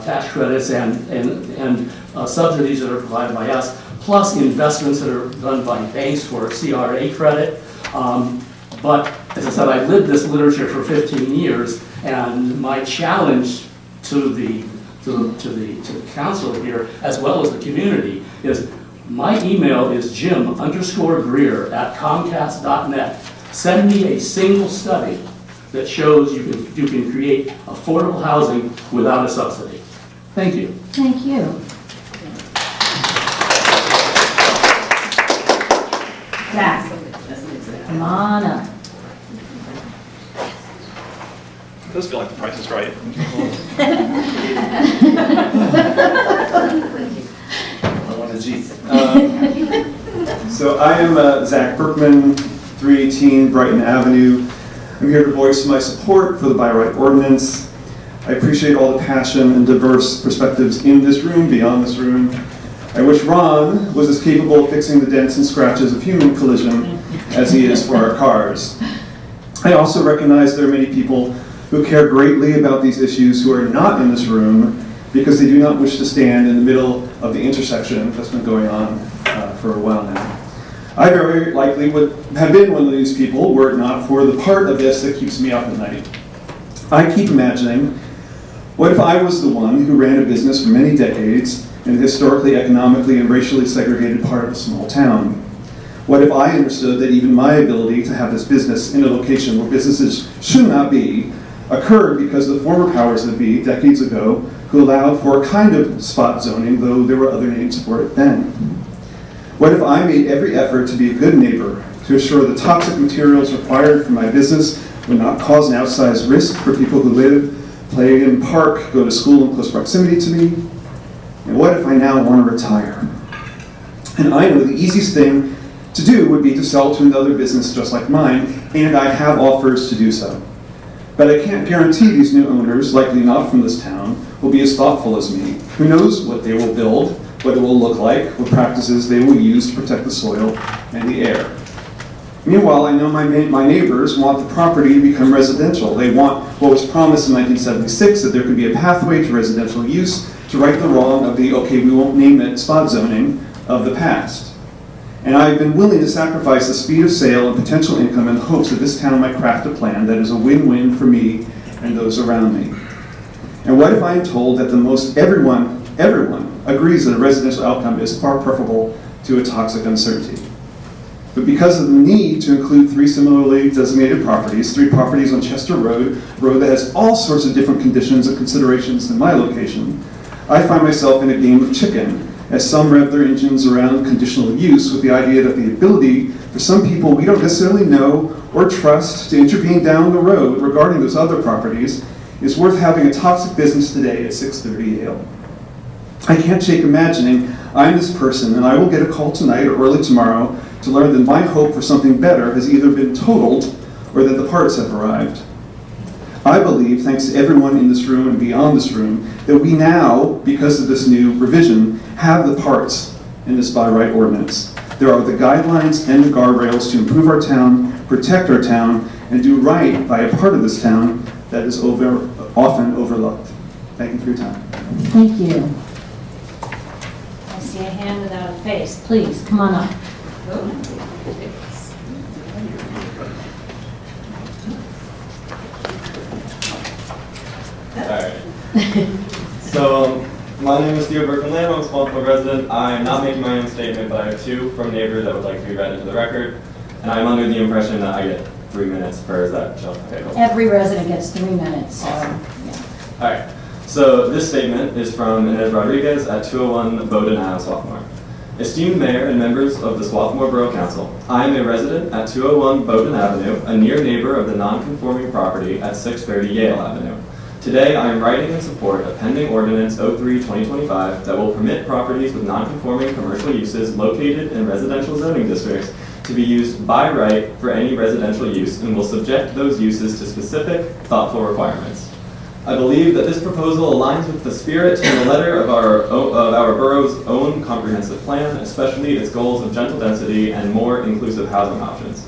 Speaker 19: tax credits, and subsidies that are provided by us, plus investments that are done by banks for CRA credit. But as I said, I've lived this literature for 15 years, and my challenge to the council here, as well as the community, is my email is jim_greer@comcast.net. Send me a single study that shows you can create affordable housing without a subsidy. Thank you.
Speaker 1: Thank you. Zach, come on up.
Speaker 20: It does feel like the price is right. I want a Jeep. So I am Zach Berkman, 318 Brighton Avenue. I'm here to voice my support for the by right ordinance. I appreciate all the passion and diverse perspectives in this room, beyond this room. I wish Ron was as capable of fixing the dents and scratches of human collision as he is for our cars. I also recognize there are many people who care greatly about these issues who are not in this room because they do not wish to stand in the middle of the intersection that's been going on for a while now. I very likely would have been one of these people were it not for the part of this that keeps me up at night. I keep imagining, what if I was the one who ran a business for many decades in a historically, economically, and racially segregated part of a small town? What if I understood that even my ability to have this business in a location where businesses should not be occurred because the former powers that be, decades ago, who allowed for a kind of spot zoning, though there were other names for it then? What if I made every effort to be a good neighbor, to assure the toxic materials required for my business would not cause an outsized risk for people who live, play in park, go to school in close proximity to me? And what if I now want to retire? And I know the easiest thing to do would be to sell to another business just like mine, and I have offers to do so. But I can't guarantee these new owners, likely not from this town, will be as thoughtful as me. Who knows what they will build, what it will look like, what practices they will use to protect the soil and the air. Meanwhile, I know my neighbors want the property to become residential. They want what was promised in 1976, that there could be a pathway to residential use to right the wrong of the, okay, we won't name it, spot zoning of the past. And I've been willing to sacrifice the speed of sale and potential income in hopes that this town might craft a plan that is a win-win for me and those around me. And what if I'm told that the most everyone agrees that a residential outcome is far preferable to a toxic uncertainty? But because of the need to include 3 similarly designated properties, 3 properties on Chester Road, a road that has all sorts of different conditions and considerations than my location, I find myself in a game of chicken, as some rev their engines around conditional use with the idea that the ability for some people we don't necessarily know or trust to intervene down the road regarding those other properties is worth having a toxic business today at 630 Yale. I can't shake imagining I'm this person and I will get a call tonight or early tomorrow to learn that my hope for something better has either been totaled or that the parts have arrived. I believe, thanks to everyone in this room and beyond this room, that we now, because of this new revision, have the parts in this by right ordinance. There are the guidelines and the guardrails to improve our town, protect our town, and do right by a part of this town that is often overlooked. Thank you for your time.
Speaker 1: Thank you. I see a hand without a face. Please, come on up.
Speaker 21: Alright. So, my name is Theo Birkenland. I'm a Swarthmore resident. I'm not making my own statement, but I have 2 from neighbors that would like to be read into the record. And I'm under the impression that I get 3 minutes per, is that Jill? Okay, cool.
Speaker 1: Every resident gets 3 minutes, so, yeah.
Speaker 21: Alright. So, this statement is from Inez Rodriguez at 201 Bowdoin Ave, Swarthmore. Esteemed Mayor and members of the Swarthmore Borough Council, I am a resident at 201 Bowdoin Avenue, a near neighbor of the non-conforming property at 630 Yale Avenue. Today, I am writing in support of pending ordinance 03-2025 that will permit properties with non-conforming commercial uses located in residential zoning districts to be used by right for any residential use and will subject those uses to specific, thoughtful requirements. I believe that this proposal aligns with the spirit and the letter of our borough's own comprehensive plan, especially its goals of gentle density and more inclusive housing options.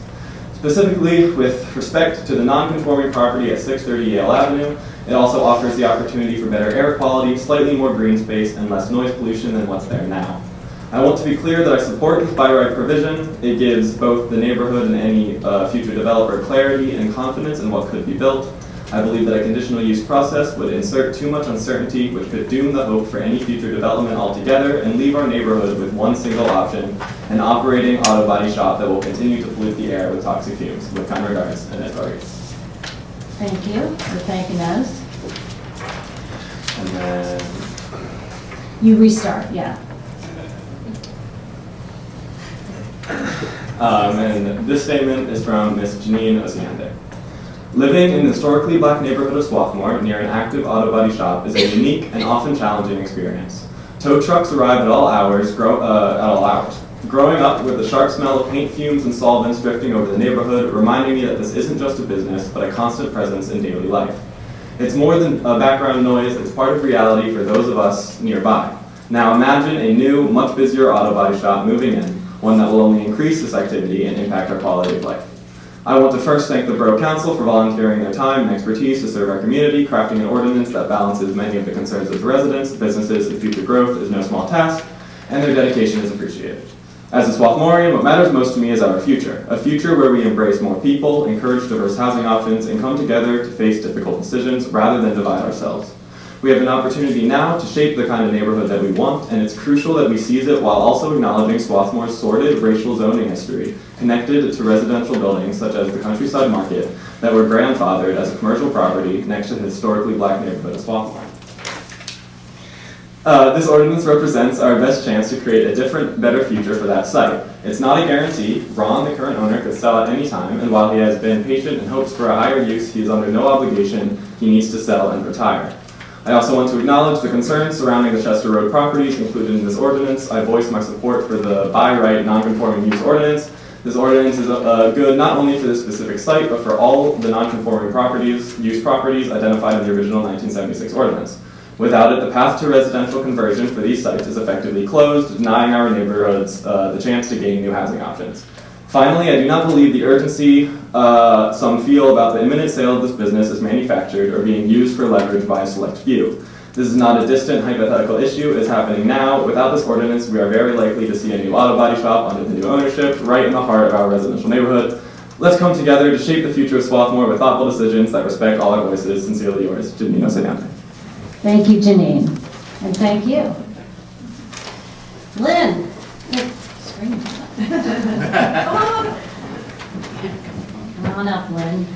Speaker 21: Specifically, with respect to the non-conforming property at 630 Yale Avenue, it also offers the opportunity for better air quality, slightly more green space, and less noise pollution than what's there now. I want to be clear that I support this by right provision. It gives both the neighborhood and any future developer clarity and confidence in what could be built. I believe that a conditional use process would insert too much uncertainty, which could doom the hope for any future development altogether and leave our neighborhood with one single option, an operating auto body shop that will continue to pollute the air with toxic fumes. With kind regards, Inez Rodriguez.
Speaker 1: Thank you. We're thanking us.
Speaker 21: And then...
Speaker 1: You restart, yeah.
Speaker 21: And this statement is from Ms. Janine Osiande. Living in the historically black neighborhood of Swarthmore near an active auto body shop is a unique and often challenging experience. Tow trucks arrive at all hours. Growing up with the sharp smell of paint fumes and solvents drifting over the neighborhood, reminding me that this isn't just a business, but a constant presence in daily life. It's more than a background noise, it's part of reality for those of us nearby. Now imagine a new, much busier auto body shop moving in, one that will only increase this activity and impact our quality of life. I want to first thank the Borough Council for volunteering their time and expertise to serve our community. Crafting an ordinance that balances many of the concerns of the residents, businesses, and future growth is no small task, and their dedication is appreciated. As a Swarthmorean, what matters most to me is our future, a future where we embrace more people, encourage diverse housing options, and come together to face difficult decisions rather than divide ourselves. We have an opportunity now to shape the kind of neighborhood that we want, and it's crucial that we seize it while also acknowledging Swarthmore's sordid racial zoning history, connected to residential buildings such as the Countryside Market that were grandfathered as a commercial property next to the historically black neighborhood of Swarthmore. This ordinance represents our best chance to create a different, better future for that site. It's not a guarantee. Ron, the current owner, could sell at any time, and while he has been patient and hopes for a higher use, he is under no obligation. He needs to sell and retire. I also want to acknowledge the concerns surrounding the Chester Road properties included in this ordinance. I voice my support for the by right non-conforming use ordinance. This ordinance is good not only for this specific site, but for all the non-conforming use properties identified in the original 1976 ordinance. Without it, the path to residential conversion for these sites is effectively closed, denying our neighborhoods the chance to gain new housing options. Finally, I do not believe the urgency some feel about the imminent sale of this business is manufactured or being used for leverage by a select few. This is not a distant hypothetical issue, it's happening now. Without this ordinance, we are very likely to see a new auto body shop under the new ownership, right in the heart of our residential neighborhood. Let's come together to shape the future of Swarthmore with thoughtful decisions that respect all our voices. Sincerely yours, Janino Sayante.
Speaker 1: Thank you, Janine. And thank you. Lynn. Scream. Come on up, Lynn.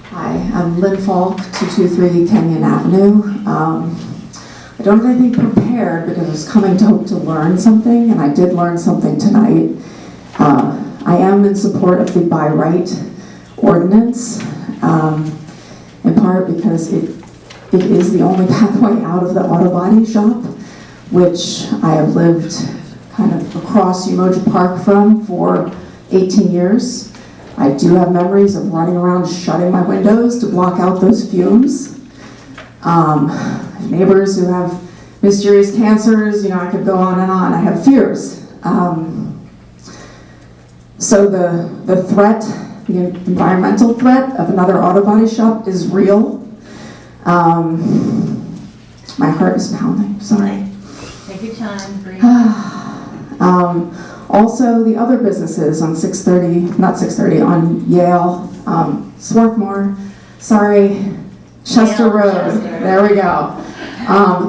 Speaker 3: Hi, I'm Lynn Falk, 223 Kenyon Avenue. I don't have anything prepared because I was coming to hope to learn something, and I did learn something tonight. I am in support of the by right ordinance, in part because it is the only pathway out of the auto body shop, which I have lived kind of across Umoja Park from for 18 years. I do have memories of running around shutting my windows to block out those fumes. Neighbors who have mysterious cancers, I could go on and on. I have fears. So the threat, the environmental threat of another auto body shop is real. My heart is pounding, sorry.
Speaker 1: Take your time, breathe.
Speaker 3: Also, the other businesses on 630, on Yale, Swarthmore, Chester Road, there we go.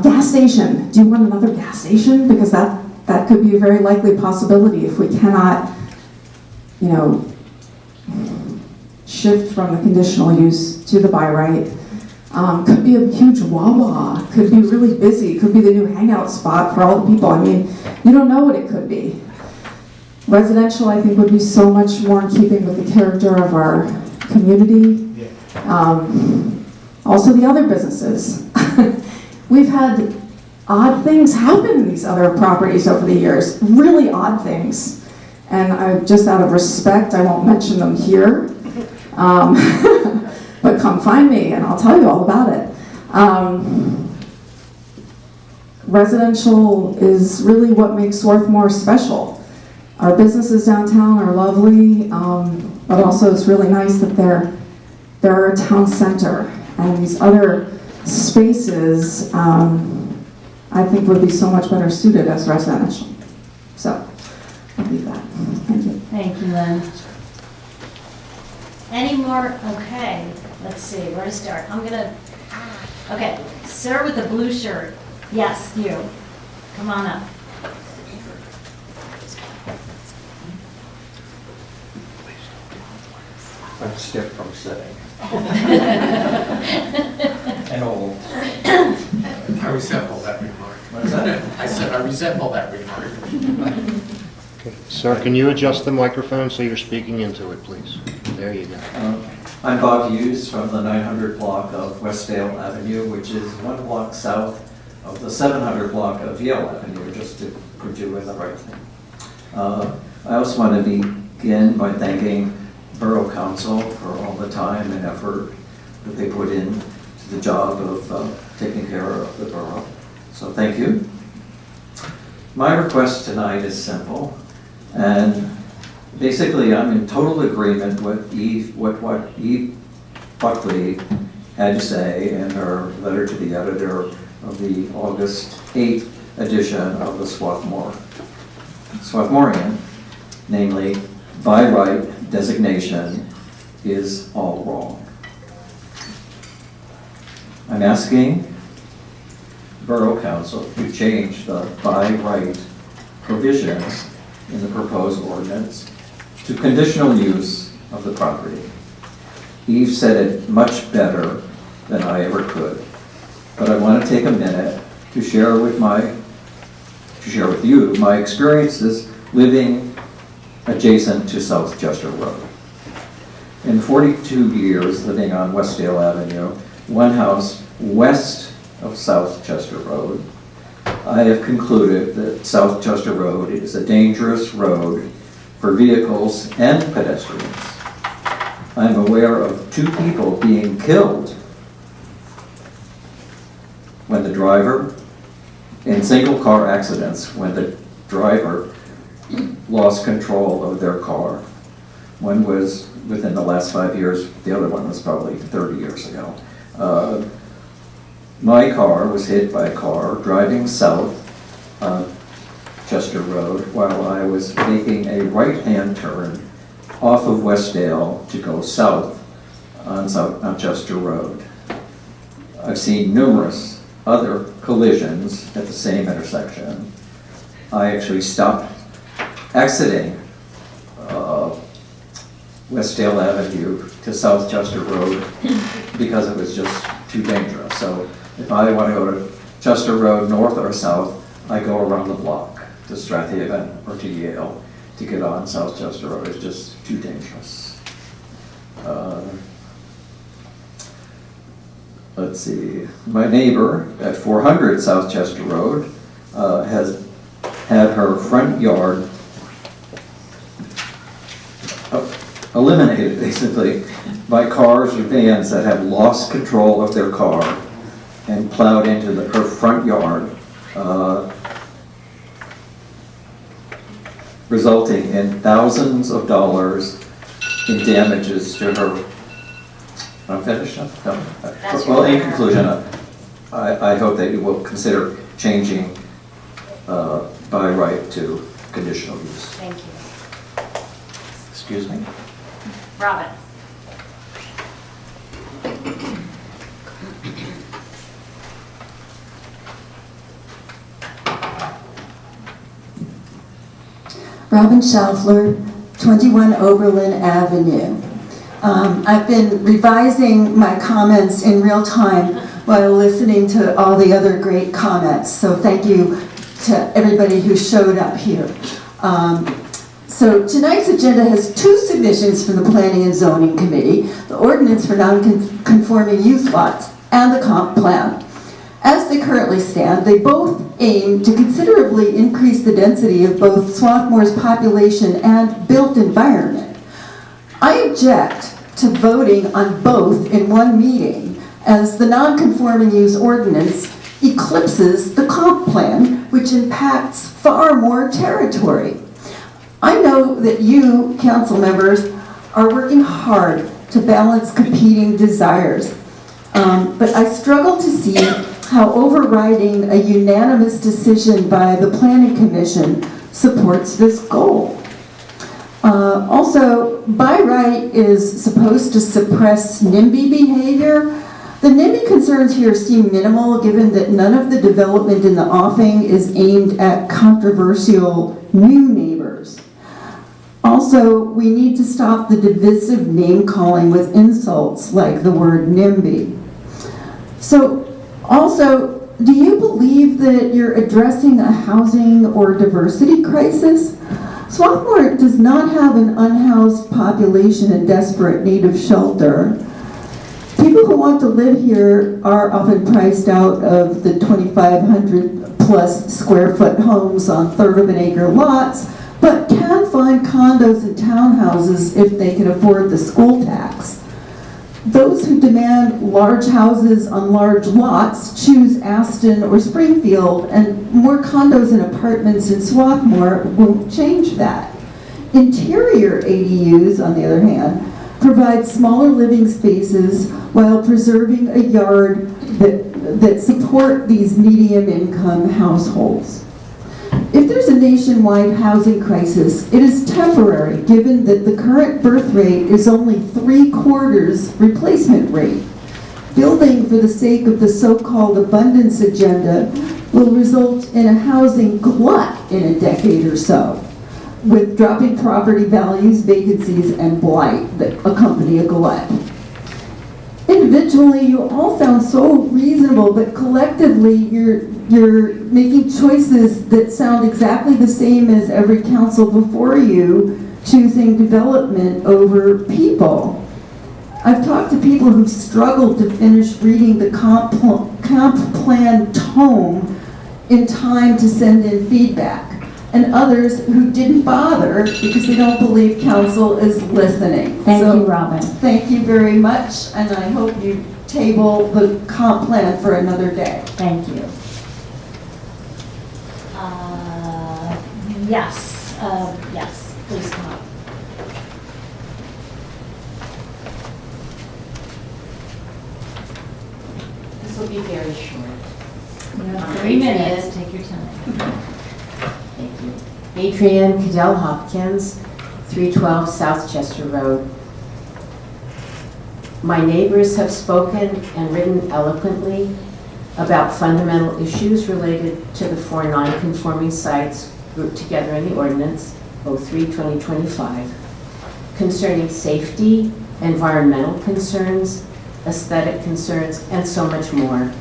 Speaker 3: Gas station, do you want another gas station? Because that could be a very likely possibility if we cannot, shift from the conditional use to the by right. Could be a huge Wawa, could be really busy, could be the new hangout spot for all the people. I mean, you don't know what it could be. Residential, I think, would be so much more in keeping with the character of our community. Also, the other businesses. We've had odd things happen in these other properties over the years, really odd things. And just out of respect, I won't mention them here. But come find me and I'll tell you all about it. Residential is really what makes Swarthmore special. Our businesses downtown are lovely, but also it's really nice that they're a town center. And these other spaces, I think would be so much better suited as residential. So, I'll leave that. Thank you.
Speaker 1: Thank you, Lynn. Any more? Okay, let's see, where to start? Okay, sir with the blue shirt. Yes, you. Come on up.
Speaker 5: I'm stiff from sitting. And old.
Speaker 22: I resemble that remark. What is that? I said I resemble that remark.
Speaker 5: Okay. Sir, can you adjust the microphone so you're speaking into it, please? There you go.
Speaker 23: I'm Bob Hughes from the 900 block of Westdale Avenue, which is 1 block south of the 700 block of Yale Avenue, just to put you in the right thing. I also want to begin by thanking Borough Council for all the time and effort that they put in to the job of taking care of the borough. So thank you. My request tonight is simple, and basically I'm in total agreement with what Eve Buckley had to say in her letter to the editor of the August 8th edition of the Swarthmorean, namely, by right designation is all wrong. I'm asking Borough Council to change the by right provisions in the proposed ordinance to conditional use of the property. Eve said it much better than I ever could, but I want to take a minute to share with you my experiences living adjacent to South Chester Road. In 42 years living on Westdale Avenue, one house west of South Chester Road, I have concluded that South Chester Road is a dangerous road for vehicles and pedestrians. I'm aware of 2 people being killed when the driver, in single car accidents, when the driver lost control of their car. One was within the last 5 years, the other one was probably 30 years ago. My car was hit by a car driving south on Chester Road while I was making a right-hand turn off of Westdale to go south on Chester Road. I've seen numerous other collisions at the same intersection. I actually stopped exiting Westdale Avenue to South Chester Road because it was just too dangerous. So if I want to go to Chester Road north or south, I go around the block to Strathaven or to Yale to get on South Chester Road. It's just too dangerous. Let's see, my neighbor at 400 South Chester Road has had her front yard eliminated basically by cars or vans that have lost control of their car and plowed into her front yard, resulting in thousands of dollars in damages to her. I'm finished? No? Well, in conclusion, I hope that you will consider changing by right to conditional use.
Speaker 1: Thank you.
Speaker 23: Excuse me?
Speaker 1: Robin.
Speaker 6: Robin Schaufler, 21 Oberlin Avenue. I've been revising my comments in real time while listening to all the other great comments, so thank you to everybody who showed up here. So tonight's agenda has 2 submissions from the Planning and Zoning Committee, the ordinance for non-conforming use lots and the comp plan. As they currently stand, they both aim to considerably increase the density of both Swarthmore's population and built environment. I object to voting on both in one meeting, as the non-conforming use ordinance eclipses the comp plan, which impacts far more territory. I know that you, council members, are working hard to balance competing desires, but I struggle to see how overriding a unanimous decision by the Planning Commission supports this goal. Also, by right is supposed to suppress NIMBY behavior. The NIMBY concerns here seem minimal, given that none of the development in the offing is aimed at controversial new neighbors. Also, we need to stop the divisive name-calling with insults like the word NIMBY. So, also, do you believe that you're addressing a housing or diversity crisis? Swarthmore does not have an unhoused population in desperate need of shelter. People who want to live here are often priced out of the 2,500 plus square foot homes on third of an acre lots, but can find condos and townhouses if they can afford the school tax. Those who demand large houses on large lots choose Aston or Springfield, and more condos and apartments in Swarthmore won't change that. Interior ADUs, on the other hand, provide smaller living spaces while preserving a yard that support these medium income households. If there's a nationwide housing crisis, it is temporary, given that the current birth rate is only 3/4 replacement rate. Building for the sake of the so-called abundance agenda will result in a housing glut in a decade or so, with dropping property values, vacancies, and blight that accompany a glut. Individually, you all sound so reasonable, but collectively, you're making choices that sound exactly the same as every council before you, choosing development over people. I've talked to people who've struggled to finish reading the comp plan tome in time to send in feedback, and others who didn't bother because they don't believe council is listening.
Speaker 1: Thank you, Robin.
Speaker 6: Thank you very much, and I hope you table the comp plan for another day.
Speaker 1: Thank you. Yes, please come up.
Speaker 7: This will be very short.
Speaker 1: You have 3 minutes, take your time.
Speaker 7: Thank you. Adrienne Cadell Hopkins, 312 South Chester Road. My neighbors have spoken and written eloquently about fundamental issues related to the 4 non-conforming sites grouped together in the ordinance 03/2025 concerning safety, environmental concerns, aesthetic concerns, and so much more.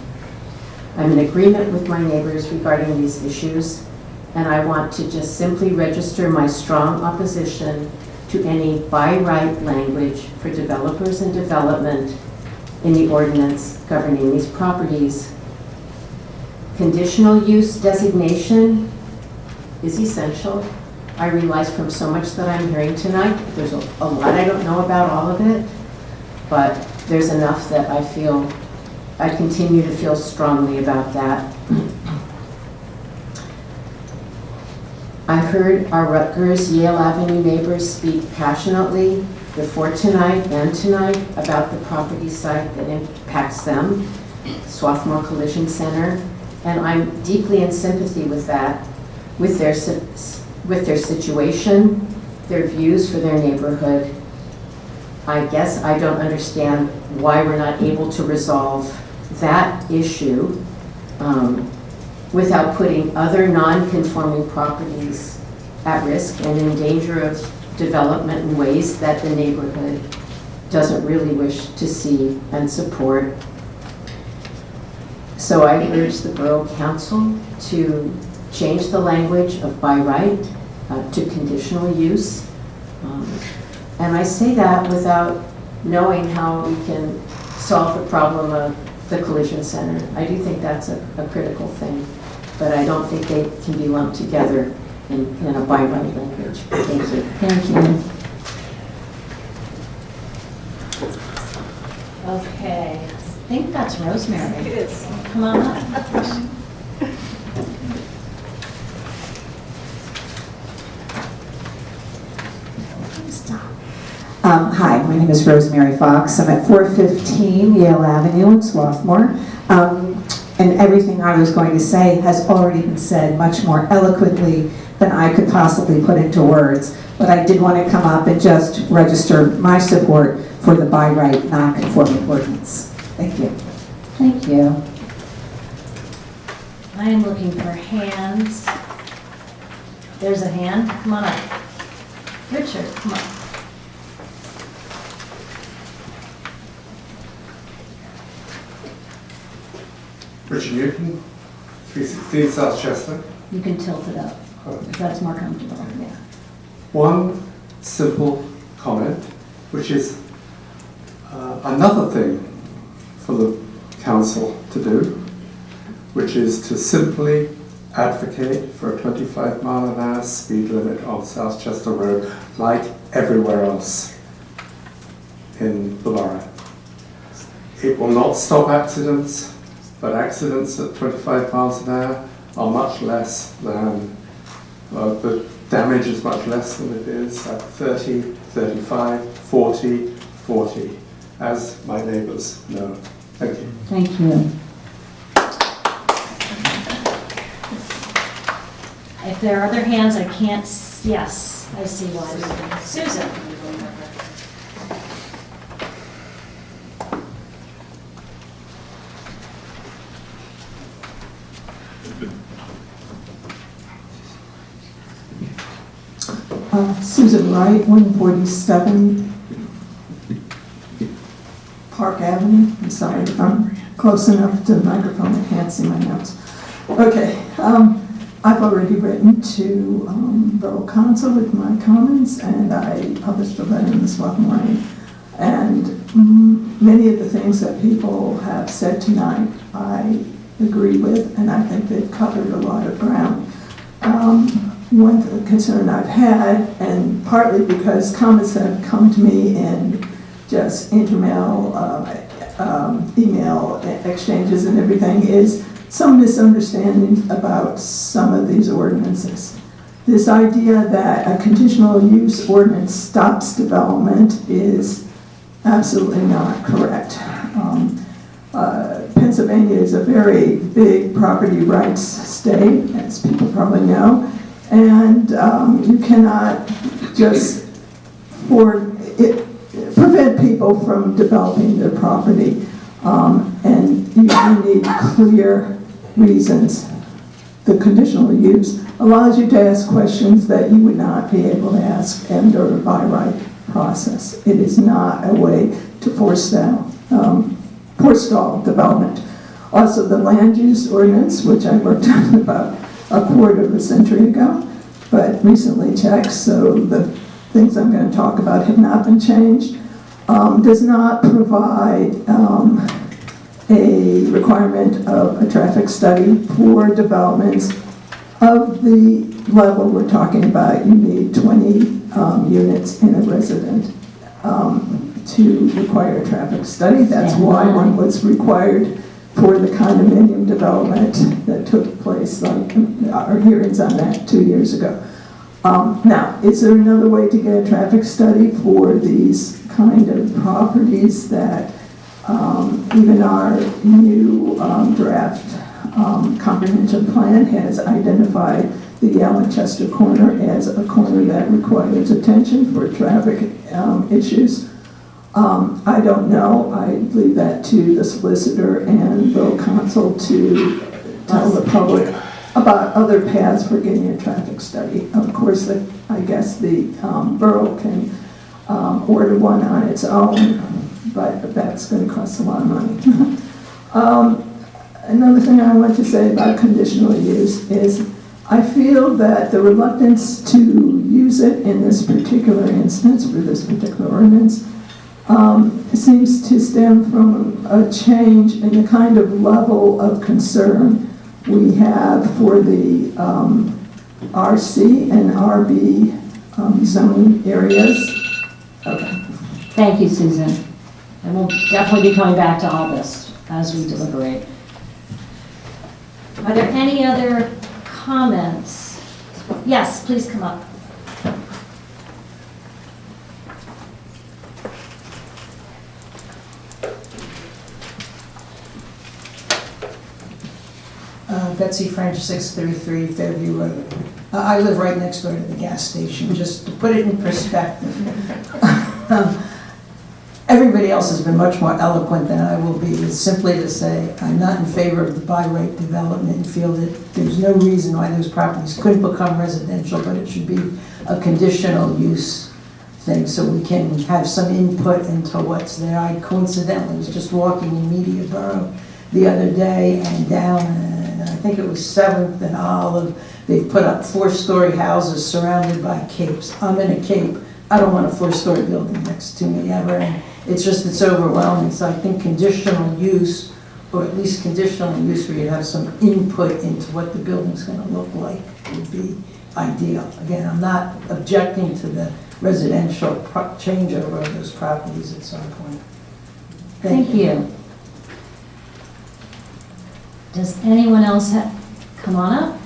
Speaker 7: I'm in agreement with my neighbors regarding these issues, and I want to just simply register my strong opposition to any by right language for developers and development in the ordinance governing these properties. Conditional use designation is essential. I realize from so much that I'm hearing tonight, there's a lot I don't know about all of it, but there's enough that I continue to feel strongly about that. I heard our Rutgers Yale Avenue neighbors speak passionately before tonight and tonight about the property site that impacts them, Swarthmore Collision Center, and I'm deeply in sympathy with that, with their situation, their views for their neighborhood. I guess I don't understand why we're not able to resolve that issue without putting other non-conforming properties at risk and in danger of development in ways that the neighborhood doesn't really wish to see and support. So I urge the Borough Council to change the language of by right to conditional use. And I say that without knowing how we can solve the problem of the collision center. I do think that's a critical thing, but I don't think they can be lumped together in a by right language. Thank you.
Speaker 1: Thank you. Okay, I think that's Rosemary.
Speaker 4: It is.
Speaker 1: Come on up.
Speaker 8: Hi, my name is Rosemary Fox. I'm at 415 Yale Avenue in Swarthmore. And everything I was going to say has already been said much more eloquently than I could possibly put into words. But I did want to come up and just register my support for the by right non-conforming ordinance. Thank you.
Speaker 1: Thank you. I am looking for hands. There's a hand. Come on up. Richard, come on.
Speaker 9: Richard Newton, 316 South Chester.
Speaker 1: You can tilt it up if that's more comfortable. Yeah.
Speaker 9: One simple comment, which is another thing for the council to do, which is to simply advocate for a 25-mile-an-hour speed limit on South Chester Road, like everywhere else in the borough. It will not stop accidents, but accidents at 25 miles an hour are much less than, the damage is much less than it is at 30, 35, 40, 40, as my neighbours know. Thank you.
Speaker 1: Thank you. If there are other hands, I can't, yes, I see why. Susan.
Speaker 8: Susan Wright, 147 Park Avenue. I'm sorry if I'm close enough to the microphone, I can't see my notes. Okay, I've already written to Borough Council with my comments, and I published a letter in the Swarthmore Borough. And many of the things that people have said tonight, I agree with, and I think they've covered a lot of ground. One concern I've had, and partly because comments have come to me in just email exchanges and everything, is some misunderstanding about some of these ordinances. This idea that a conditional use ordinance stops development is absolutely not correct. Pennsylvania is a very big property rights state, as people probably know, and you cannot just prevent people from developing their property, and you need clear reasons. The conditional use allows you to ask questions that you would not be able to ask under a by right process. It is not a way to forestall development. Also, the land use ordinance, which I worked on about a quarter of a century ago, but recently checked, so the things I'm going to talk about have not been changed, does not provide a requirement of a traffic study for developments of the level we're talking about. You need 20 units in a resident to require a traffic study. That's why one was required for the condominium development that took place, like our hearings on that 2 years ago. Now, is there another way to get a traffic study for these kind of properties that even our new draft comprehensive plan has identified the Allen Chester corner as a corner that requires attention for traffic issues? I don't know. I leave that to the solicitor and Borough Council to tell the public about other paths for getting a traffic study. Of course, I guess the borough can order one on its own, but that's going to cost a lot of money. Another thing I want to say about conditional use is I feel that the reluctance to use it in this particular instance for this particular ordinance seems to stem from a change in the kind of level of concern we have for the RC and RB zoning areas. Okay.
Speaker 1: Thank you, Susan. And we'll definitely be coming back to all this as we deliberate. Are there any other comments? Yes, please come up.
Speaker 10: Betsy French, 633 Fairview Road. I live right next door to the gas station, just to put it in perspective. Everybody else has been much more eloquent than I will be. It's simply to say I'm not in favor of the by right development and feel that there's no reason why those properties couldn't become residential, but it should be a conditional use thing so we can have some input into what's there. I coincidentally was just walking in Media Borough the other day, and down I think it was 7th and Olive, they put up 4-story houses surrounded by capes. I'm in a cape. I don't want a 4-story building next to me ever, and it's overwhelming. So I think conditional use, or at least conditional use where you have some input into what the building's going to look like, would be ideal. Again, I'm not objecting to the residential changeover of those properties at some point.
Speaker 1: Thank you. Does anyone else come on up?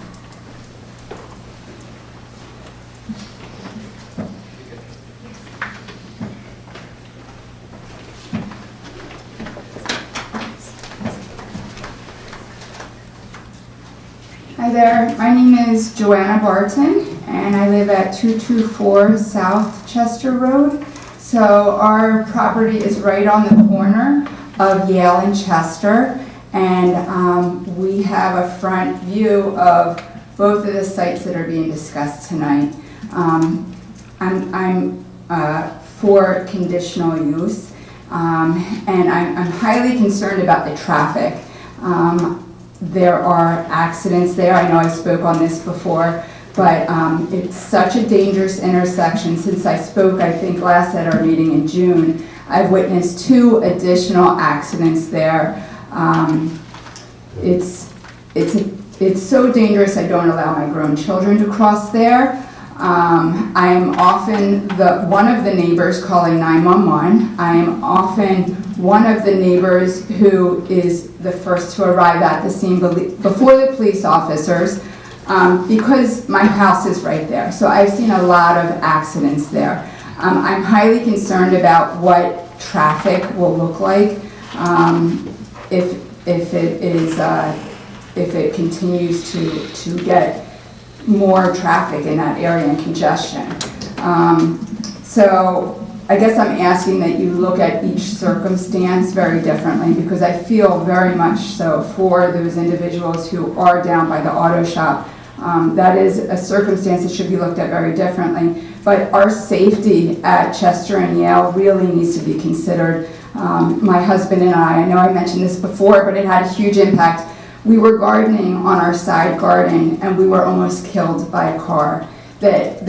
Speaker 2: there, my name is Joanna Barton, and I live at 224 South Chester Road. So our property is right on the corner of Yale and Chester, and we have a front view of both of the sites that are being discussed tonight. I'm for conditional use, and I'm highly concerned about the traffic. There are accidents there. I know I spoke on this before, but it's such a dangerous intersection. Since I spoke, I think last at our meeting in June, I've witnessed 2 additional accidents there. It's so dangerous I don't allow my grown children to cross there. I am often one of the neighbors calling 911. I am often one of the neighbors who is the first to arrive at the scene before the police officers, because my house is right there. So I've seen a lot of accidents there. I'm highly concerned about what traffic will look like if it continues to get more traffic in that area and congestion. So I guess I'm asking that you look at each circumstance very differently, because I feel very much so for those individuals who are down by the auto shop. That is a circumstance that should be looked at very differently. But our safety at Chester and Yale really needs to be considered. My husband and I know I mentioned this before, but it had a huge impact. We were gardening on our side garden, and we were almost killed by a car that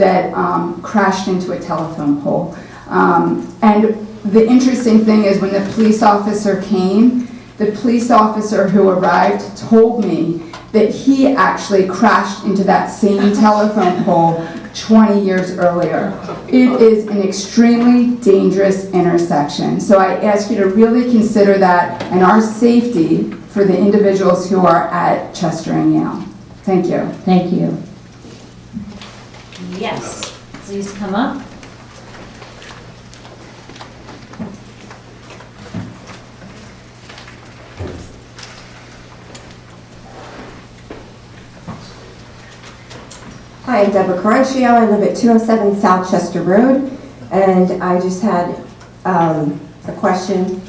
Speaker 2: crashed into a telephone pole. And the interesting thing is, when the police officer came, the police officer who arrived told me that he actually crashed into that same telephone pole 20 years earlier. It is an extremely dangerous intersection. So I ask you to really consider that and our safety for the individuals who are at Chester and Yale. Thank you.
Speaker 1: Thank you. Yes, please come up.
Speaker 12: Hi, I'm Deborah Carantio. I live at 207 South Chester Road, and I just had a question,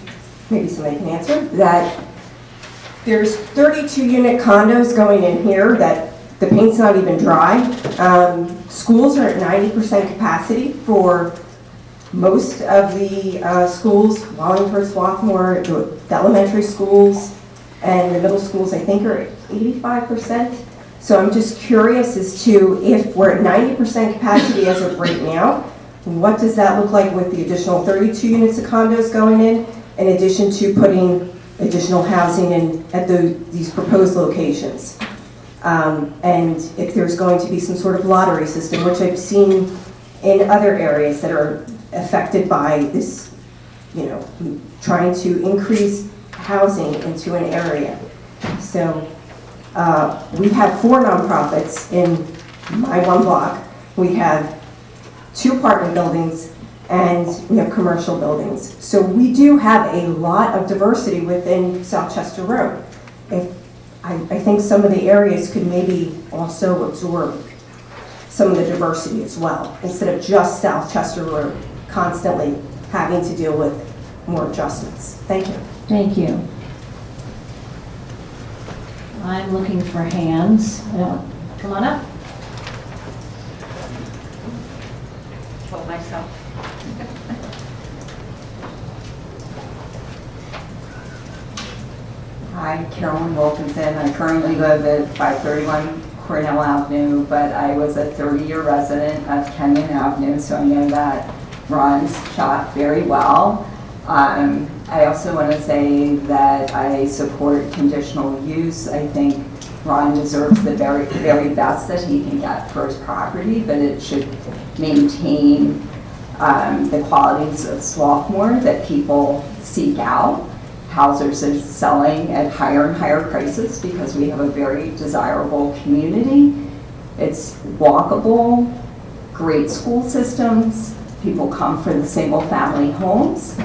Speaker 12: maybe somebody can answer, that there's 32 unit condos going in here that the paint's not even dry. Schools are at 90% capacity for most of the schools, Wallingford, Swarthmore, the elementary schools, and the middle schools I think are at 85%. So I'm just curious as to, if we're at 90% capacity as of right now, what does that look like with the additional 32 units of condos going in addition to putting additional housing in at these proposed locations? And if there's going to be some sort of lottery system, which I've seen in other areas that are affected by this, trying to increase housing into an area. So we have 4 nonprofits in my one block. We have 2 apartment buildings, and we have commercial buildings. So we do have a lot of diversity within South Chester Road. I think some of the areas could maybe also absorb some of the diversity as well, instead of just South Chester Road constantly having to deal with more adjustments. Thank you.
Speaker 1: Thank you. I'm looking for hands. Come on up.
Speaker 4: Hold myself.
Speaker 13: Hi, Carolyn Wilkinson. I currently live at 531 Cornell Avenue, but I was a 30-year resident of Kenyon Avenue, so I know that Ron's shop very well. I also want to say that I support conditional use. I think Ron deserves the very, very best that he can get for his property, but it should maintain the qualities of Swarthmore that people seek out. Houses are selling at higher and higher prices because we have a very desirable community. It's walkable, great school systems. People come for the single-family homes.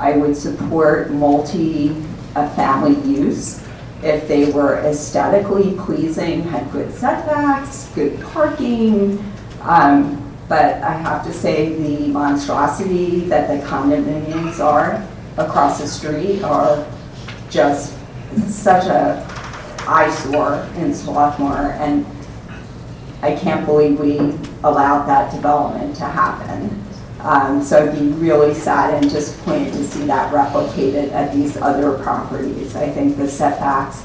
Speaker 13: I would support multi-family use. if they were aesthetically pleasing, had good setbacks, good parking. But I have to say the monstrosity that the condominiums are across the street are just such a eyesore in Swarthmore, and I can't believe we allowed that development to happen. So I'd be really sad and disappointed to see that replicated at these other properties. I think the setbacks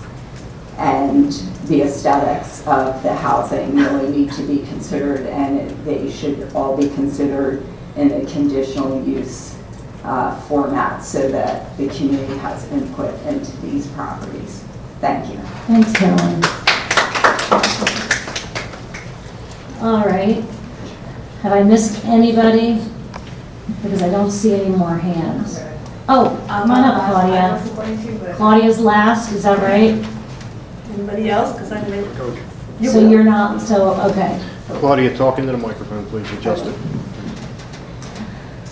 Speaker 13: and the aesthetics of the housing really need to be considered, and they should all be considered in a conditional use format so that the community has input into these properties. Thank you.
Speaker 1: Thanks, Carolyn. All right. Have I missed anybody? Because I don't see any more hands. Oh, come on up, Claudia. Claudia's last, is that right?
Speaker 4: Anybody else? Because I'm ready.
Speaker 1: So you're not, so, okay.
Speaker 5: Claudia, talk into the microphone, please. Adjust it.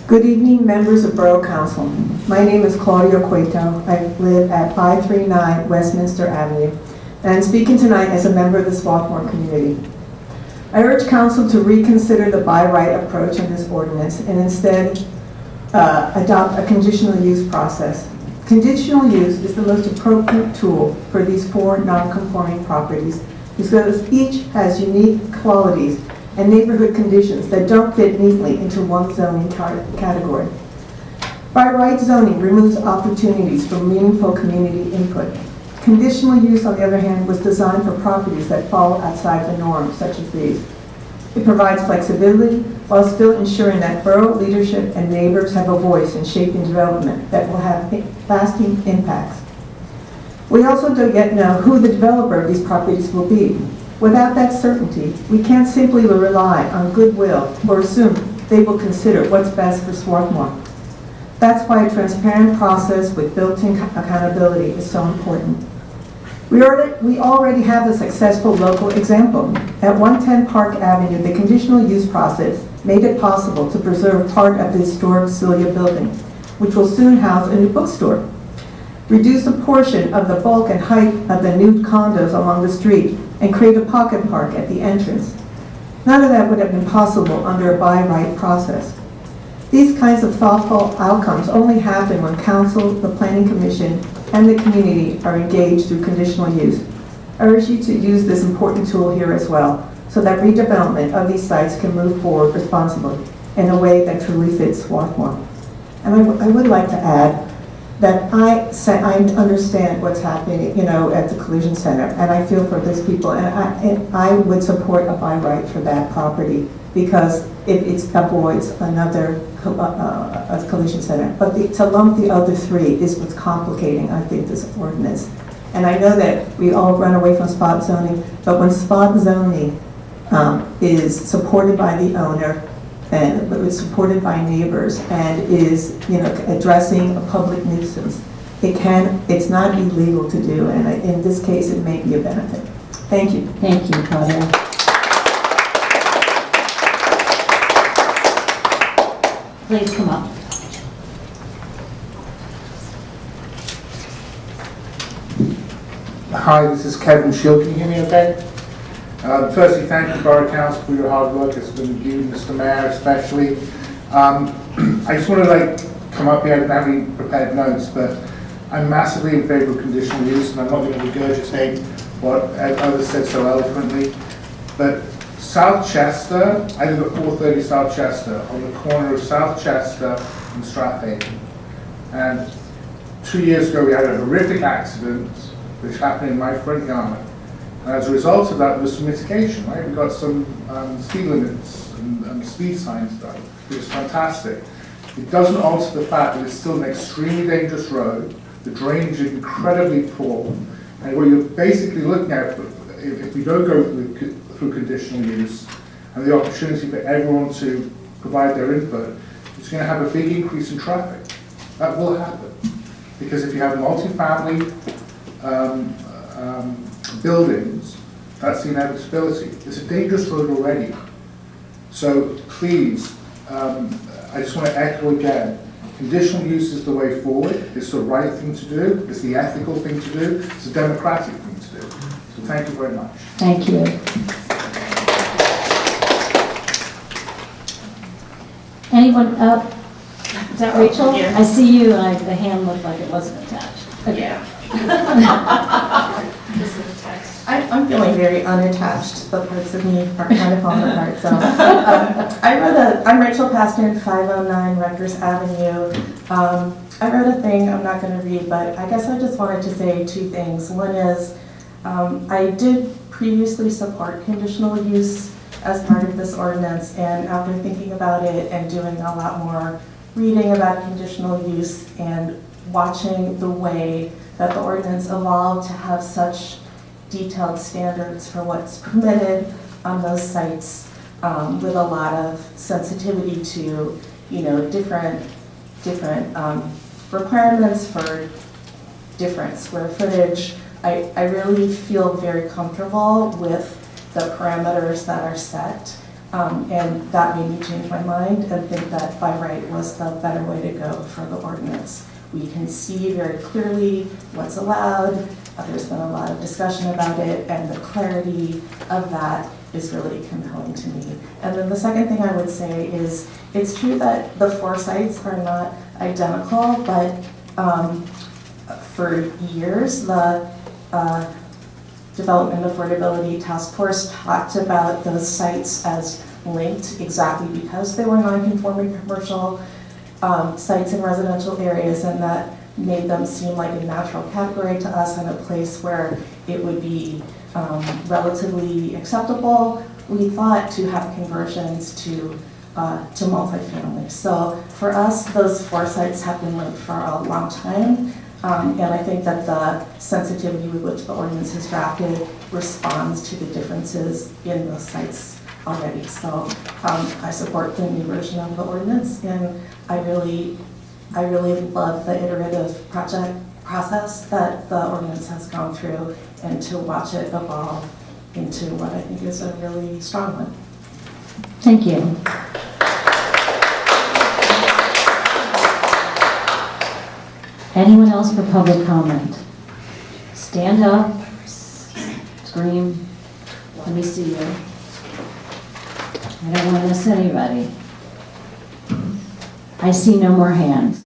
Speaker 8: Good evening, members of Borough Council. My name is Claudia Cueto. I live at 539 Westminster Avenue, and I'm speaking tonight as a member of the Swarthmore community. I urge Council to reconsider the by right approach in this ordinance and instead adopt a conditional use process. Conditional use is the most appropriate tool for these 4 non-conforming properties because each has unique qualities and neighborhood conditions that don't fit neatly into one zoning category. By right zoning removes opportunities for meaningful community input. Conditional use, on the other hand, was designed for properties that fall outside the norm, such as these. It provides flexibility while still ensuring that borough leadership and neighbors have a voice in shaping development that will have lasting impacts. We also don't yet know who the developer of these properties will be. Without that certainty, we can't simply rely on goodwill or assume they will consider what's best for Swarthmore. That's why a transparent process with built-in accountability is so important. We already have a successful local example. At 110 Park Avenue, the conditional use process made it possible to preserve part of the historic Celia building, which will soon house a new bookstore. Reduce a portion of the bulk and height of the new condos along the street and create a pocket park at the entrance. None of that would have been possible under a by right process. These kinds of thoughtful outcomes only happen when council, the planning commission, and the community are engaged through conditional use. I urge you to use this important tool here as well, so that redevelopment of these sites can move forward responsibly in a way that truly fits Swarthmore. And I would like to add that I understand what's happening, at the collision center, and I feel for those people, and I would support a by right for that property because it avoids another a collision center. But to lump the other 3 is what's complicating, I think, this ordinance. And I know that we all run away from spot zoning, but when spot zoning is supported by the owner and it's supported by neighbors and is addressing a public nuisance, it's not illegal to do, and in this case it may be a benefit. Thank you.
Speaker 1: Thank you, Claudia. Please come up.
Speaker 11: Hi, this is Kevin Shield. Can you hear me okay? Firstly, thank you, Borough Council, for your hard work. It's been you, Mr. Mayor, especially. I just want to come up here. I didn't have any prepared notes, but I'm massively in favor of conditional use, and I'm not going to regurgitate what others said so eloquently. But South Chester, I live at 430 South Chester, on the corner of South Chester and Strathaven. And 2 years ago, we had a horrific accident which happened in my front yard. And as a result of that, there was some mitigation, right? We got some speed limits and speed signs done, which is fantastic. It doesn't alter the fact that it's still an extremely dangerous road. The drainage is incredibly poor. And what you're basically looking at, if we don't go through conditional use and the opportunity for everyone to provide their input, it's going to have a big increase in traffic. That will happen. Because if you have multi-family buildings, that's the inevitability. It's a dangerous road already. So please, I just want to echo again, Conditional use is the way forward. It's the right thing to do. It's the ethical thing to do. It's the democratic thing to do. So thank you very much.
Speaker 8: Thank you.
Speaker 1: Anyone up? Is that Rachel?
Speaker 14: Yeah.
Speaker 1: I see you, and the hand looked like it wasn't attached. Okay.
Speaker 14: Yeah. I'm feeling very unattached. The parts of me are kind of falling apart. So I'm Rachel Paston, 509 Rutgers Avenue. I wrote a thing I'm not going to read, but I guess I just wanted to say two things. One is I did previously support conditional use as part of this ordinance, and after thinking about it and doing a lot more reading about conditional use and watching the way that the ordinance evolved to have such detailed standards for what's permitted on those sites, with a lot of sensitivity to, different requirements for different square footage. I really feel very comfortable with the parameters that are set, and that made me change my mind and think that by right was the better way to go for the ordinance. We can see very clearly what's allowed. There's been a lot of discussion about it, and the clarity of that is really compelling to me. And then the second thing I would say is, it's true that the 4 sites are not identical, but for years, the Development Affordability Task Force talked about those sites as linked exactly because they were non-conforming commercial sites in residential areas, and that made them seem like a natural category to us and a place where it would be relatively acceptable, we thought, to have conversions to multifamily. So for us, those 4 sites have been linked for a long time. And I think that the sensitivity with which the ordinance is drafted responds to the differences in those sites already. So I support the new version of the ordinance, and I really love the iterative process that the ordinance has gone through, and to watch it evolve into what I think is a really strong one.
Speaker 1: Thank you. Anyone else for public comment? Stand up, scream, let me see you. I don't want to miss anybody. I see no more hands.